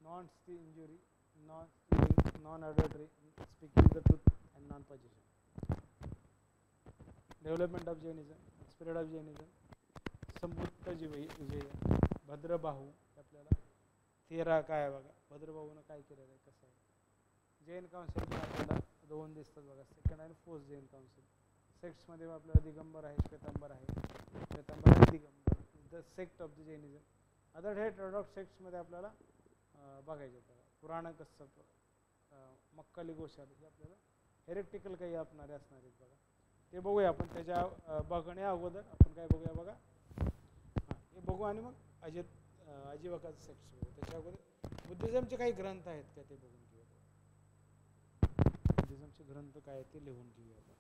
Non injury, non stealing, non adultery, speaking the truth and non possession. Development of Jainism, spirit of Jainism, Sambhuta Vijaya, Bhadrabahu. आपल्याला तेरा काय आहे बघा, भद्रबाहूनं काय केलेलं आहे, कसं आहे. जैन काउन्सिल पण आपल्याला दोन दिसतात बघा, सेकंड आणि फोर्थ जैन काउन्सिल. सेक्ट्समध्ये आपल्याला दिगंबर आहे, श्वेतांबर आहे, श्वेतांबर आणि Digambar, the sect of the Jainism. Other heterodox सेक्ट्समध्ये आपल्याला बघायचे बघा, पुराण कश्यप, मक्काली गोशाल, हे आपल्याला हेरेक्टिकल काही आपणारे असणार आहेत बघा. ते बघूया आपण. त्याच्या बघण्या अगोदर आपण काय बघूया बघा, हां हे बघू आणि मग अजिवकाचं सेक्ट्स बघू. त्याच्या अगोदर बुद्धिझमचे काही ग्रंथ आहेत का ते बघून घेऊया. बुद्धिझमचे ग्रंथ काय आहेत ते लिहून घेऊया आपण.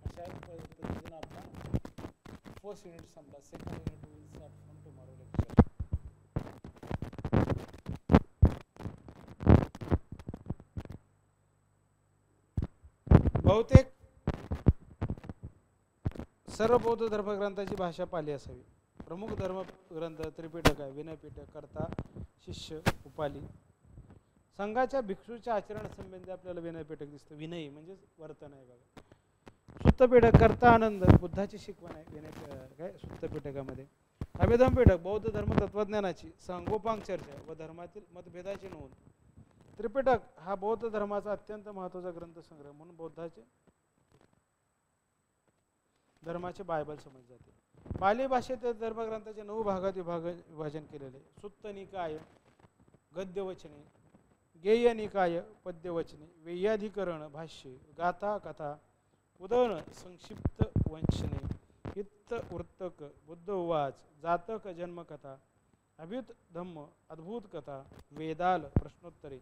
अशा पद्धतीनं आपला फर्स्ट युनिट संपला. Second unit will start from tomorrow lecture. बहुतेक सर्व बौद्ध धर्मग्रंथाची भाषा पाली असावी. प्रमुख धर्मग्रंथ त्रिपिटक आहे, विनयपिटक, कर्ता, शिष्य, उपाली. संघाच्या भिक्षूच्या आचरण संबंधी आपल्याला विनयपिटक दिसतं. विनयी म्हणजे वर्तन आहे बघा. सुत्तपिटक, कर्ता आनंद, बुद्धाची शिकवण आहे विनय काय सुत्तपिटकामध्ये. अभिधम पिटक, बौद्ध धर्म तत्वज्ञानाची सांगोपांग चर्चा व धर्मातील मतभेदाची नोंद. त्रिपिटक हा बौद्ध धर्माचा अत्यंत महत्त्वाचा ग्रंथसंग्रह म्हणून बौद्धाचे धर्माचे बायबल समजले जाते. पाली भाषेत धर्मग्रंथाचे 9 भागात विभाजन केलेले. सुत्त निकाय गद्यवचने, गेय निकाय पद्यवचने, वेयाधिकरण भाष्ये, गाथा कथा, उदन संक्षिप्त वंचने, हित्त वृत्तक, बुद्ध उवाच, जातक जन्मकथा, अभ्युत धम्म, अद्भुत कथा, वेदाल प्रश्नोत्तरे.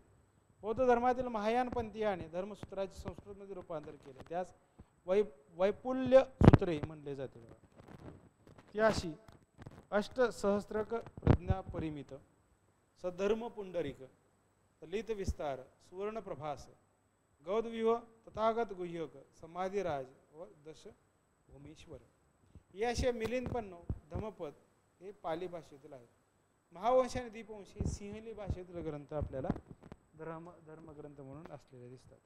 बौद्ध धर्मातील महायानपंथीयाने धर्मसूत्राचे संस्कृतमध्ये रूपांतर केले. त्यास वैपुल्य सूत्रे म्हणले जाते. त्याशी अष्टसहस्त्रक प्रज्ञा परिमित, सधर्म पुंडरिक, लित विस्तार, सुवर्ण प्रभास, गौदव्यूह, तथागत गुह्यक, समाधिराज व दश भूमीश्वर. याशिवाय मिलिंदपन्नो, धम्मपद हे पाली भाषेतील आहेत. महावंश आणि दीपवंश हे सिंहली भाषेतील ग्रंथ आपल्याला धर्मग्रंथ म्हणून असलेले दिसतात.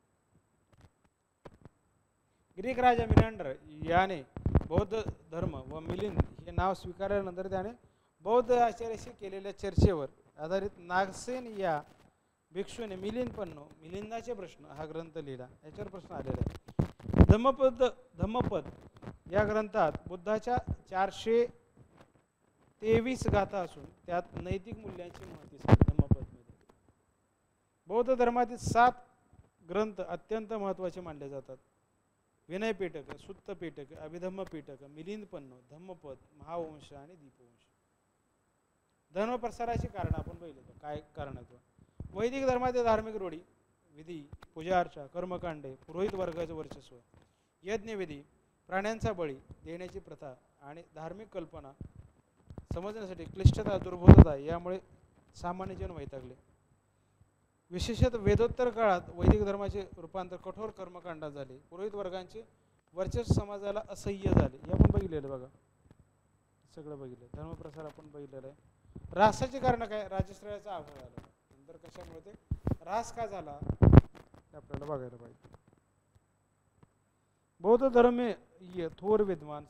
ग्रीक राजा मिनांडर याने बौद्ध धर्म व मिलिंद हे नाव स्वीकारल्यानंतर त्याने बौद्ध आचार्याशी केलेल्या चर्चेवर आधारित नागसेन या भिक्षूने मिलिंदाचे प्रश्न हा ग्रंथ लिहिला. याच्यावर प्रश्न आलेला आहे. धम्मपद या ग्रंथात बुद्धाच्या 423 गाथा असून त्यात नैतिक मूल्यांची माहिती आहे. धम्मपदमध्ये बौद्ध धर्मातील 7 ग्रंथ अत्यंत महत्त्वाचे मानले जातात. विनयपिटक, सुत्तपिटक, अभिधम्मपिटक, मिलिंदपन्नो, धम्मपद, महावंश आणि दीपवंश. धर्मप्रसाराची कारण आपण बघितलं. काय कारण आहे? वैदिक धर्मातील धार्मिक रूढी, विधी, पूजा अर्चा, कर्मकांडे, पुरोहित वर्गाचे वर्चस्व, यज्ञविधी, प्राण्यांचा बळी देण्याची प्रथा आणि धार्मिक कल्पना समजण्यासाठी क्लिष्टता, दुर्बोधता यामुळे सामान्य जन वैतागले. विशेषतः वेदोत्तर काळात वैदिक धर्माचे रूपांतर कठोर कर्मकांडात झाले. पुरोहित वर्गांचे वर्चस्व समाजाला असह्य झाले. हे आपण बघितलेलं बघा, सगळं बघितलं. धर्मप्रसार आपण बघितलेलं आहे. ऱ्हासाची कारण काय? राजश्रयाचा अभाव झाला. नंतर कशामुळे ते ऱ्हास का झाला ते आपल्याला बघायला पाहिजे. बौद्ध धर्मीय थोर विद्वान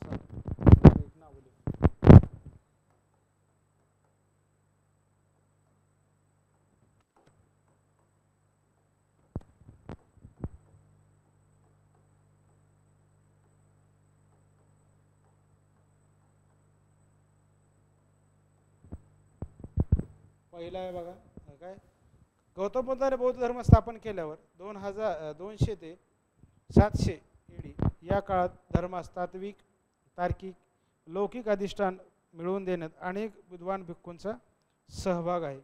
पहिला आहे बघा काय, गौतम बुद्धाने बौद्ध धर्म स्थापन केल्यावर 200 ते 700 AD या काळात धर्मास तात्विक, तार्किक, लौकिक अधिष्ठान मिळवून देण्यात अनेक विद्वान भिक्खूंचा सहभाग आहे.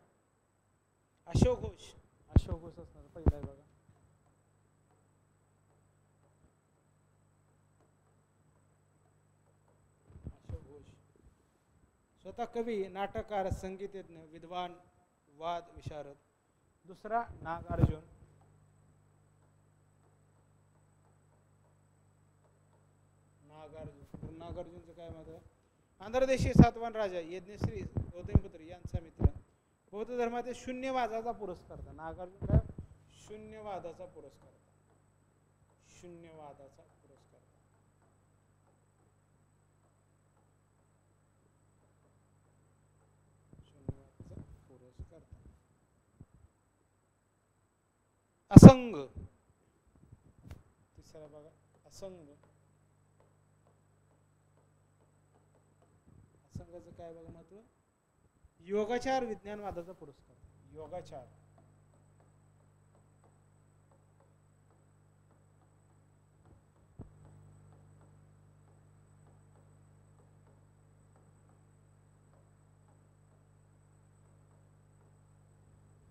अशोक घोष असणार पहिला आहे बघा. स्वतः कवी, नाटककार, संगीतज्ञ, विद्वान, वाद विशारद. दुसरा नागार्जुन. नागार्जुनचं काय मत आहे? आंध्रदेशी सातवाहन राजा यज्ञश्री गौतमीपुत्र यांचा मित्र, बौद्ध धर्मातील शून्यवादाचा पुरस्कर्ता. नागार्जुन काय? शून्यवादाचा पुरस्कर्ता. शून्यवादाचा पुरस्कर्ता. शून्यवादाचा पुरस्कर्ता. असंग. तिसरा बघा, असंग. असंगाचं काय बघा महत्व? योगाचार विज्ञानवादाचा पुरस्कार. योगाचार.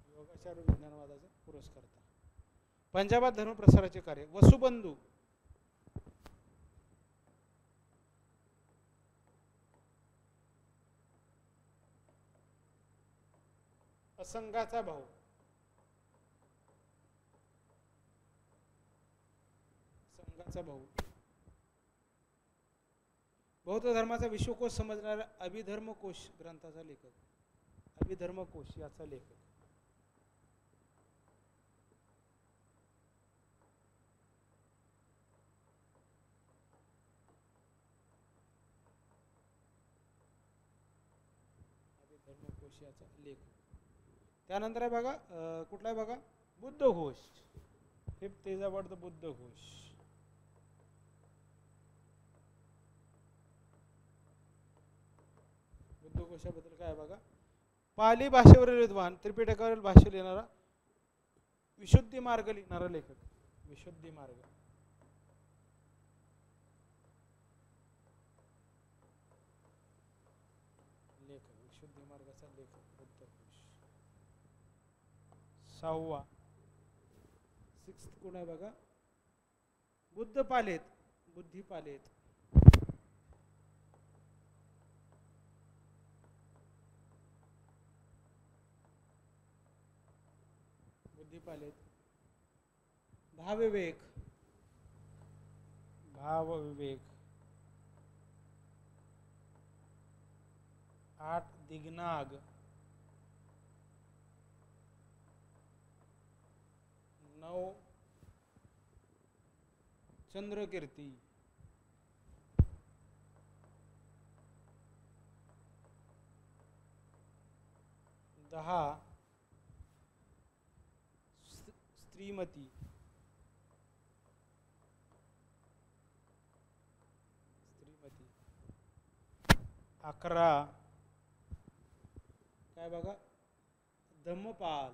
योगाचार विज्ञानवादाचा पुरस्कर्ता. पंजाबात धर्म प्रसाराचे कार्य. वसुबंधू. असंगाचा भाऊ. असंगाचा भाऊ. बौद्ध धर्माचा विश्वकोश समजणारा अभिधर्मकोश ग्रंथाचा लेखक. अभिधर्मकोश याचा लेखक. अभिधर्मकोश याचा लेखक. त्यानंतर आहे बघा, कुठला आहे बघा, Buddhaghosa. Fifth is about the Buddhaghosa. बुद्धघोषाबद्दल काय बघा, पाली भाषेवरील विद्वान, त्रिपिटकावरील भाष्य लिहिणारा, विशुद्धी मार्ग लिहिणारा लेखक. विशुद्धी मार्ग. लेखक विशुद्धी मार्गाचा लेखक बुद्धघोष. सहावा, सिक्स्थ कोण आहे बघा, बुद्ध पालेत. बुद्धी पालेत. बुद्धी पालेत. भावविवेक. भावविवेक. आठ दिग्नाग. नौ चंद्रकीर्ती. 10 स्त्रीमती. 11 काय बघा, धम्मपाल.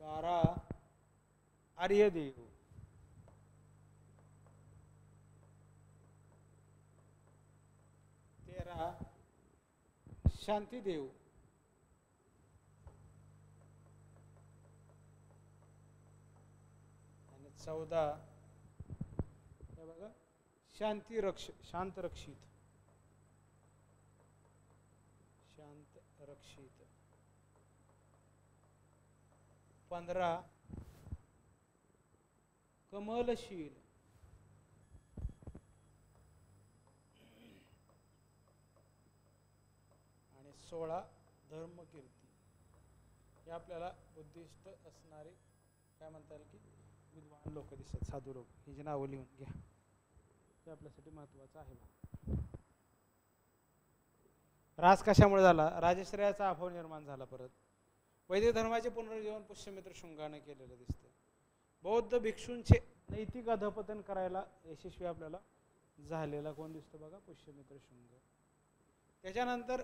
12 आर्यदेव. 13 शांतिदेव. 14 हे बघा, शांत रक्षित. शांत रक्षित. 15 कमलशील. आणि 16 धर्मकीर्ती. हे आपल्याला उद्दिष्ट असणारे काय म्हणता येईल की विद्वान लोक दिसतात, साधू लोक. ही जी नावं लिहून घ्या, ते आपल्यासाठी महत्वाचं आहे. राज कशामुळे झाला? राजश्रयाचा अभाव निर्माण झाला. परत वैदिक धर्माचे पुनरुज्जीवन पुष्यमित्र शृंगाने केलेलं दिसतं. बौद्ध भिक्षूंचे नैतिक अधपतन करायला यशस्वी आपल्याला झालेला कोण दिसतो बघा, पुष्यमित्र शृंग. त्याच्यानंतर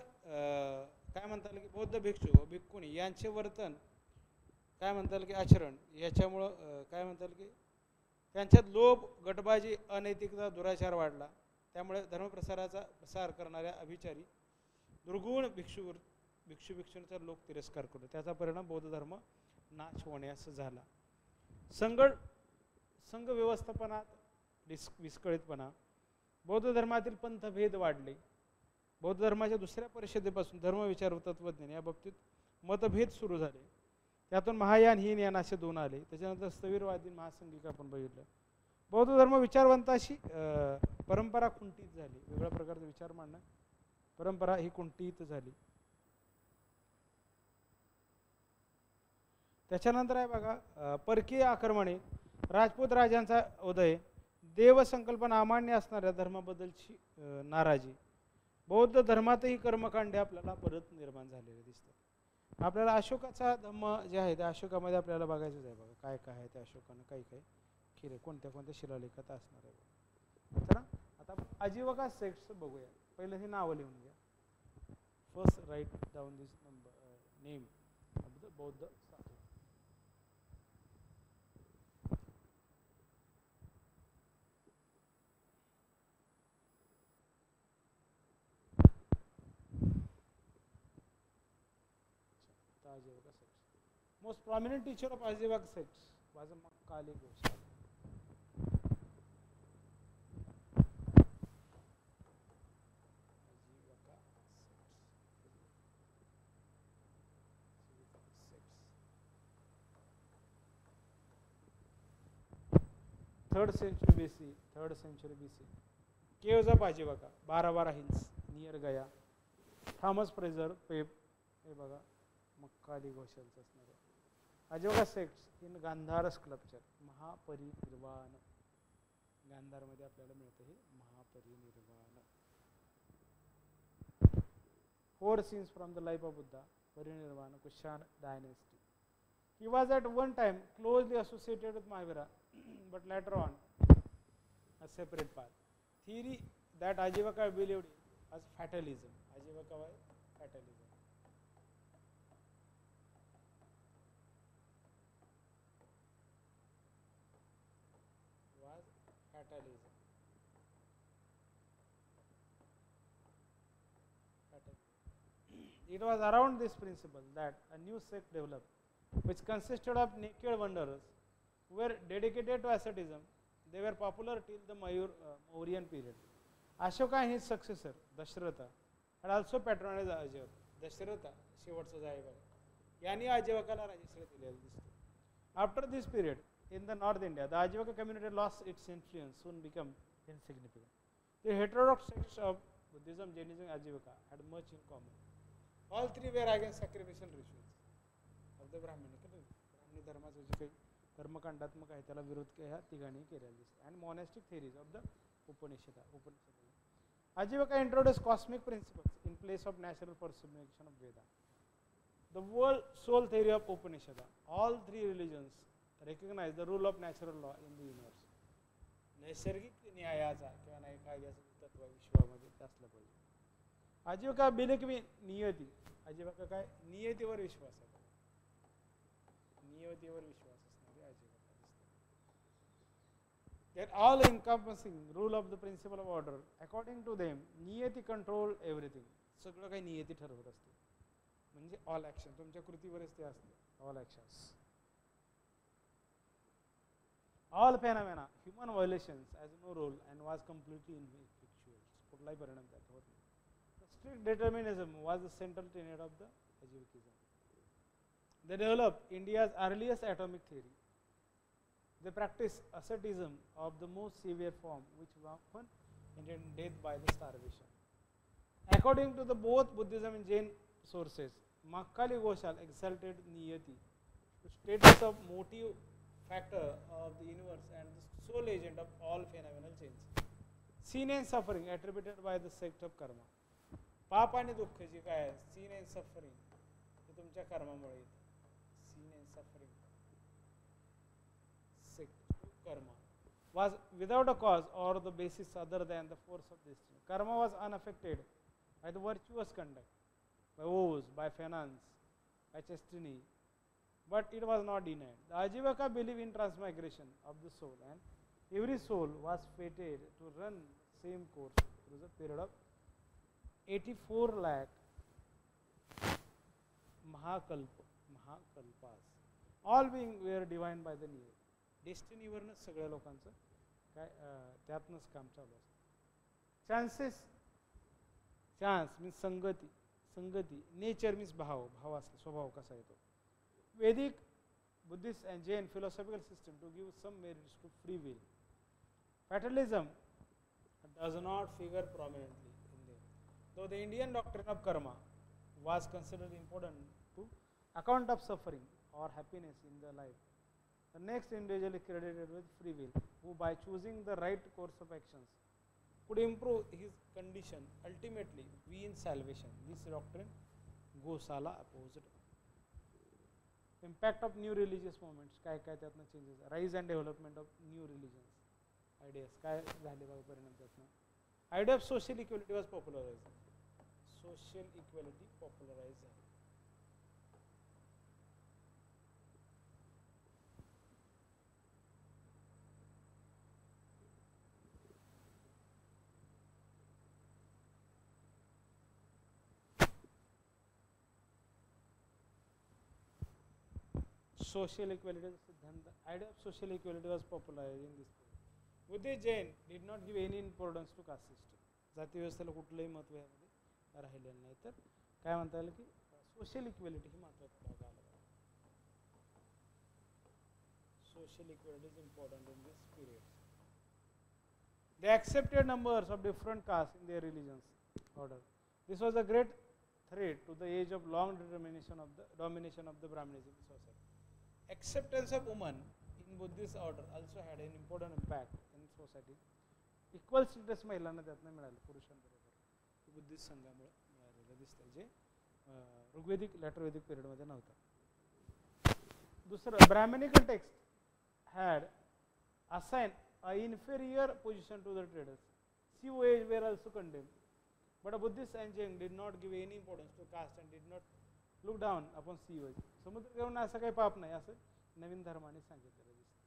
काय म्हणता येईल की बौद्ध भिक्षू भिक्खुनी यांचे वर्तन काय म्हणता येईल की आचरण याच्यामुळं काय म्हणता येईल की त्यांच्यात लोभ, गटबाजी, अनैतिकता, दुराचार वाढला. त्यामुळे धर्मप्रसाराचा प्रसार करणाऱ्या अभिचारी दुर्गुण भिक्षूंचा लोक तिरस्कार करतो. त्याचा परिणाम बौद्ध धर्म नाश होण्यास झाला. संघ व्यवस्थापनात विस्कळीतपणा, बौद्ध धर्मातील पंथभेद वाढले. बौद्ध धर्माच्या दुसऱ्या परिषदेपासून धर्मविचार व तत्वज्ञान या बाबतीत मतभेद सुरू झाले. त्यातून महायान हीन यान असे दोन आले. त्याच्यानंतर स्थविरवादी महासंघिक आपण बघितलं. बौद्ध धर्म विचारवंताशी परंपरा खुंटीत झाली. वेगळ्या प्रकारचा विचार मांडणं, परंपरा ही खुंटीत झाली. त्याच्यानंतर आहे बघा परकीय आक्रमणे, राजपूत राजांचा उदय, देवसंकल्पना अमान्य असणाऱ्या धर्माबद्दलची नाराजी. बौद्ध धर्मातही कर्मकांडे आपल्याला परत निर्माण झालेले दिसतात. आपल्याला अशोकाचा धम्म जे आहे त्या अशोकामध्ये आपल्याला बघायचंच आहे बघा काय काय आहे त्या अशोकानं काही काही केले, कोणत्या कोणत्या शिलालेखात असणार आहे. चला आता आपण आजीवका सेक्ट्स बघूया. पहिलं हे नावं लिहून घ्या. First write down this name of the Bauddha sadhu. Ajivaka sects. Most prominent teacher of Ajivaka sects was a Makkali Ghosh. Third century BC. Caves of Ajivaka, Baravara Hills near Gaya. Thomas Fraser, Pape, हे बघा मक्काली घोषालचं असणार आहे. अजोगा सेक्ट्स इन गांधार स्कल्पचर, महापरिनिर्वाण. गांधारमध्ये आपल्याला मिळतं हे महापरिनिर्वाण. 4 scenes from the life of Buddha, Parinirvana, Kushan dynasty. He was at one time closely associated with Mahavira, but later on a separate path. Theory that Ajivaka believed as fatalism. Ajivaka was fatalism. Fatalism. It was around this principle that a new sect developed, which consisted of naked wanderers who were dedicated to asceticism. They were popular till the Mauryan period. Ashoka and his successor, Dasharatha, had also patronized Ajivaka. Dasharatha, शेवटचा जायभाग, यांनी आजीवकाला राजश्री दिलेला दिसतो. After this period, in the North India, the Ajivaka community lost its influence, soon became insignificant. The heterodox sects of Buddhism, Jainism, and Ajivaka had much in common. All three were against sacrificial rituals of the Brahmini. ब्राह्मणी धर्माचं जे काही कर्मकांडात्मक आहे त्याला विरोध ह्या तिघांनी केलेला दिसतो. And monastic theories of the Upanishad. Ajivaka introduced cosmic principles in place of natural perception of Veda. The world soul theory of Upanishad. All three religions recognize the rule of natural law in the universe. नैसर्गिक न्यायाचा किंवा न्यायकार्याचं तत्व विश्वामध्ये असलं पाहिजे. आजीविका बिलिकवी नियती. आजीविका काय नियतीवर विश्वास आहे. नियतीवर विश्वास असणारी आजीविका दिसते. That all encompassing rule of the principle of order, according to them, Niyati control everything. सगळं काही नियती ठरवत असते. म्हणजे all action तुमच्या कृतीवरच ते असते. All actions. All phenomena, human violations has no role and was completely ineffectual. कुठलाही परिणाम त्यात होत नाही. Strict determinism was the central tenet of the Ajivikism. They developed India's earliest atomic theory. They practiced asceticism of the most severe form, which often ended in death by the starvation. According to the both Buddhism and Jain sources, Makkali Ghoshal exalted Niyati, the status of motive factor of the universe and the sole agent of all phenomenal change. Sin and suffering attributed by the sect of karma. पाप आणि दुःख जे काय आहे, sin and suffering, हे तुमच्या कर्मामुळे येतं. Sin and suffering, sect karma, was without a cause or the basis other than the force of destiny. Karma was unaffected by the virtuous conduct, by vows, by finance, by chastity, but it was not denied. The Ajivaka believed in transmigration of the soul, and every soul was fated to run the same course through the period of 84 lakh Mahakalpas, all being were divined by the Niyati. डेस्टिनीवरनंच सगळ्या लोकांचं काय त्यातनंच काम चालू असतं. चान्सेस, चान्स मीन्स संगती, संगती. नेचर मीन्स भाव असतो, स्वभाव कसा येतो. वैदिक, Buddhist and Jain philosophical system to give some merits to free will. Fatalism does not figure prominently in them, though the Indian doctrine of karma was considered important to account of suffering or happiness in the life. The next individual is credited with free will, who by choosing the right course of actions could improve his condition, ultimately win salvation. This doctrine Gosala opposed. Impact of new religious movements, काय काय त्यातनं changes. Rise and development of new religions, ideas काय झाले बघा परिणाम त्यातनं. Idea of social equality was popularise. Social equality popularise झाली. Social equality Siddhanta. Idea of social equality was popularized in this period. Buddhist Jain did not give any importance to caste system. जाती व्यवस्थेला कुठलंही महत्त्व यामध्ये राहिलेलं नाही. तर काय म्हणता येईल की सोशल इक्वेलिटी ही महत्त्वाचा भाग आला. Social equality is important in this period. They accepted numbers of different castes in their religions order. This was a great threat to the age of long determination of the domination of the Brahmanism society. Acceptance of women in Buddhist order also had an important impact in society. Equal status महिलांना त्यातनं मिळालं पुरुषांबरोबर. बुद्धिस्ट संघामुळे मिळालेलं दिसतं, जे ऋग्वेदिक लॅटरवेदिक पिरियडमध्ये नव्हतं. दुसरं, Brahmanical text had assigned an inferior position to the traders. COAs were also condemned, but Buddhists and Jain did not give any importance to caste and did not look down upon COAs. समुद्र घेऊन असं काही पाप नाही असं नवीन धर्माने सांगितलेलं दिसतं.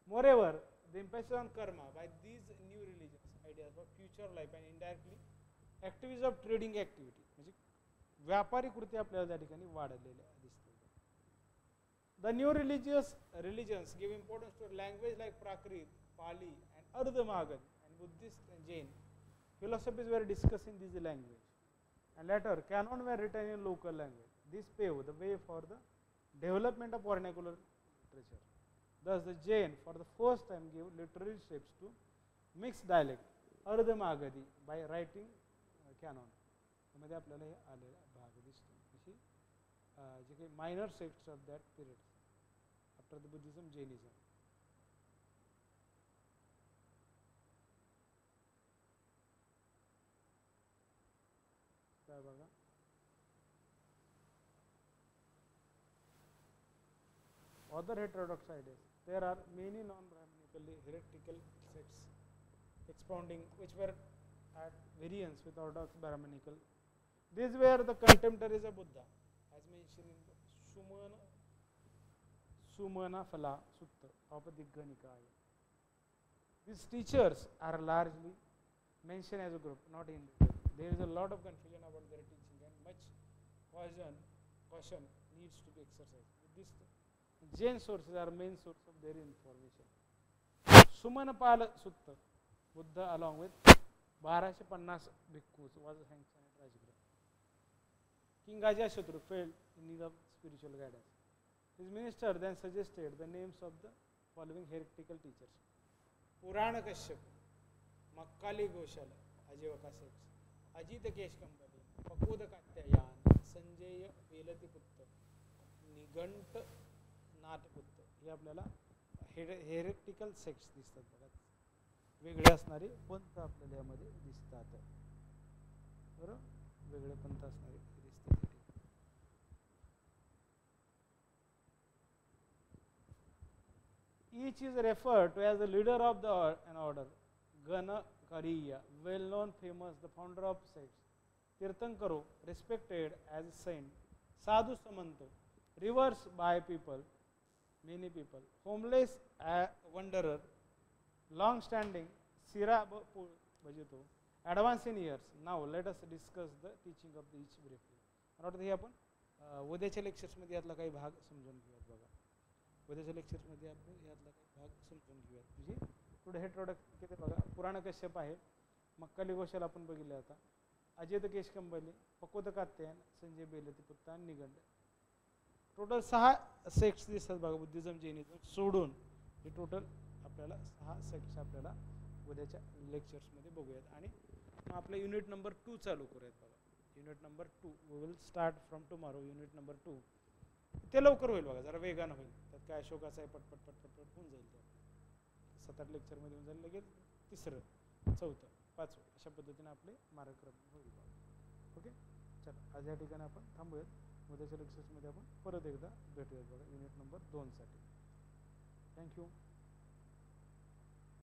Moreover, the emphasis on karma by these new religions ideas for future life and indirectly activities of trading activity, म्हणजे व्यापारी कृती आपल्याला त्या ठिकाणी वाढलेल्या दिसतात. The new religions give importance to language like Prakrit, Pali and Ardhamagad, and Buddhist and Jain philosophies were discussed in this language, and later canon were written in local language. This paved the way for the development of vernacular literature. Thus the Jain for the first time gave literary shapes to mixed dialect Ardhamagadi by writing canon. यामध्ये आपल्याला हे आलेला भाग दिसतो. अशी जे काही minor sects of that period after the Buddhism Jainism. काय बघा, other heterodox ideas. There are many non-Brahmanically heretical sects expounding which were at variance with orthodox Brahmanical. These were the contemporaries of Buddha, as mentioned in the Sumana Phala Sutta of Digha Nikaya. These teachers are largely mentioned as a group, not individual. There is a lot of confusion about their teaching and much caution needs to be exercised. This Jain sources are main source of their information. Sumanapala Sutta, Buddha along with 1250 bhikkhus was sanctioned at Rajgriha. King Ajatashatru failed in need of spiritual guidance. His minister then suggested the names of the following heretical teachers: Purana Kashyap, Makkali Goshala, Ajivaka Sects, Ajita Keshkambali, Pakoda Katyayan, Sanjaya Velatiputta, Niganta नाटपुत्र. हे आपल्याला हेरेटिकल सेक्ट्स दिसतात बघा, वेगळे असणारे पंथ आपल्याला यामध्ये दिसतात. बरोबर, वेगळे पंथ असणारे दिसतात. Each is referred to as the leader of the an order. Ganakariya, well known, famous, the founder of sects. Tirthankaro, respected as a saint. Sadhu Samanto, revered by people, many people. Homeless wanderer, long standing, Sira Bhajito, advanced in years. Now let us discuss the teaching of each briefly. आता हे आपण उद्याच्या लेक्चर्समध्ये यातला काही भाग समजून घेऊयात बघा. उद्याच्या लेक्चरमध्ये आपण यातला काही भाग समजून घेऊयात. म्हणजे पुढे हेट्रोडक्ट किती बघा, पुराण कश्यप आहे, मक्काली घोषाल आपण बघितलं आता, अजित केश कंबली, पकोद कात्यायन, संजय बेलतीपुत्ता आणि निगंड. टोटल 6 सेक्ट्स दिसतात बघा, बुद्धिझम जैनिझम सोडून हे टोटल आपल्याला 6 सेक्ट्स आपल्याला उद्याच्या लेक्चर्समध्ये बघूयात. आणि मग आपलं युनिट नंबर 2 चालू करूयात बघा. Unit number 2 we will start from tomorrow. Unit number 2 ते लवकर होईल बघा, जरा वेगानं होईल. त्यात काय अशोकाचं आहे, पटपट पटपट पट होऊन जाईल. 7-8 लेक्चरमध्ये होऊन जाईल, लगेच 3रं, 4थं, 5वं अशा पद्धतीने आपले मार्गक्रम होईल बघा. ओके, चला आज या ठिकाणी आपण थांबूयात. उद्याच्या लेक्चर्समध्ये आपण परत एकदा भेटूयात बघा युनिट नंबर 2 साठी. थँक्यू.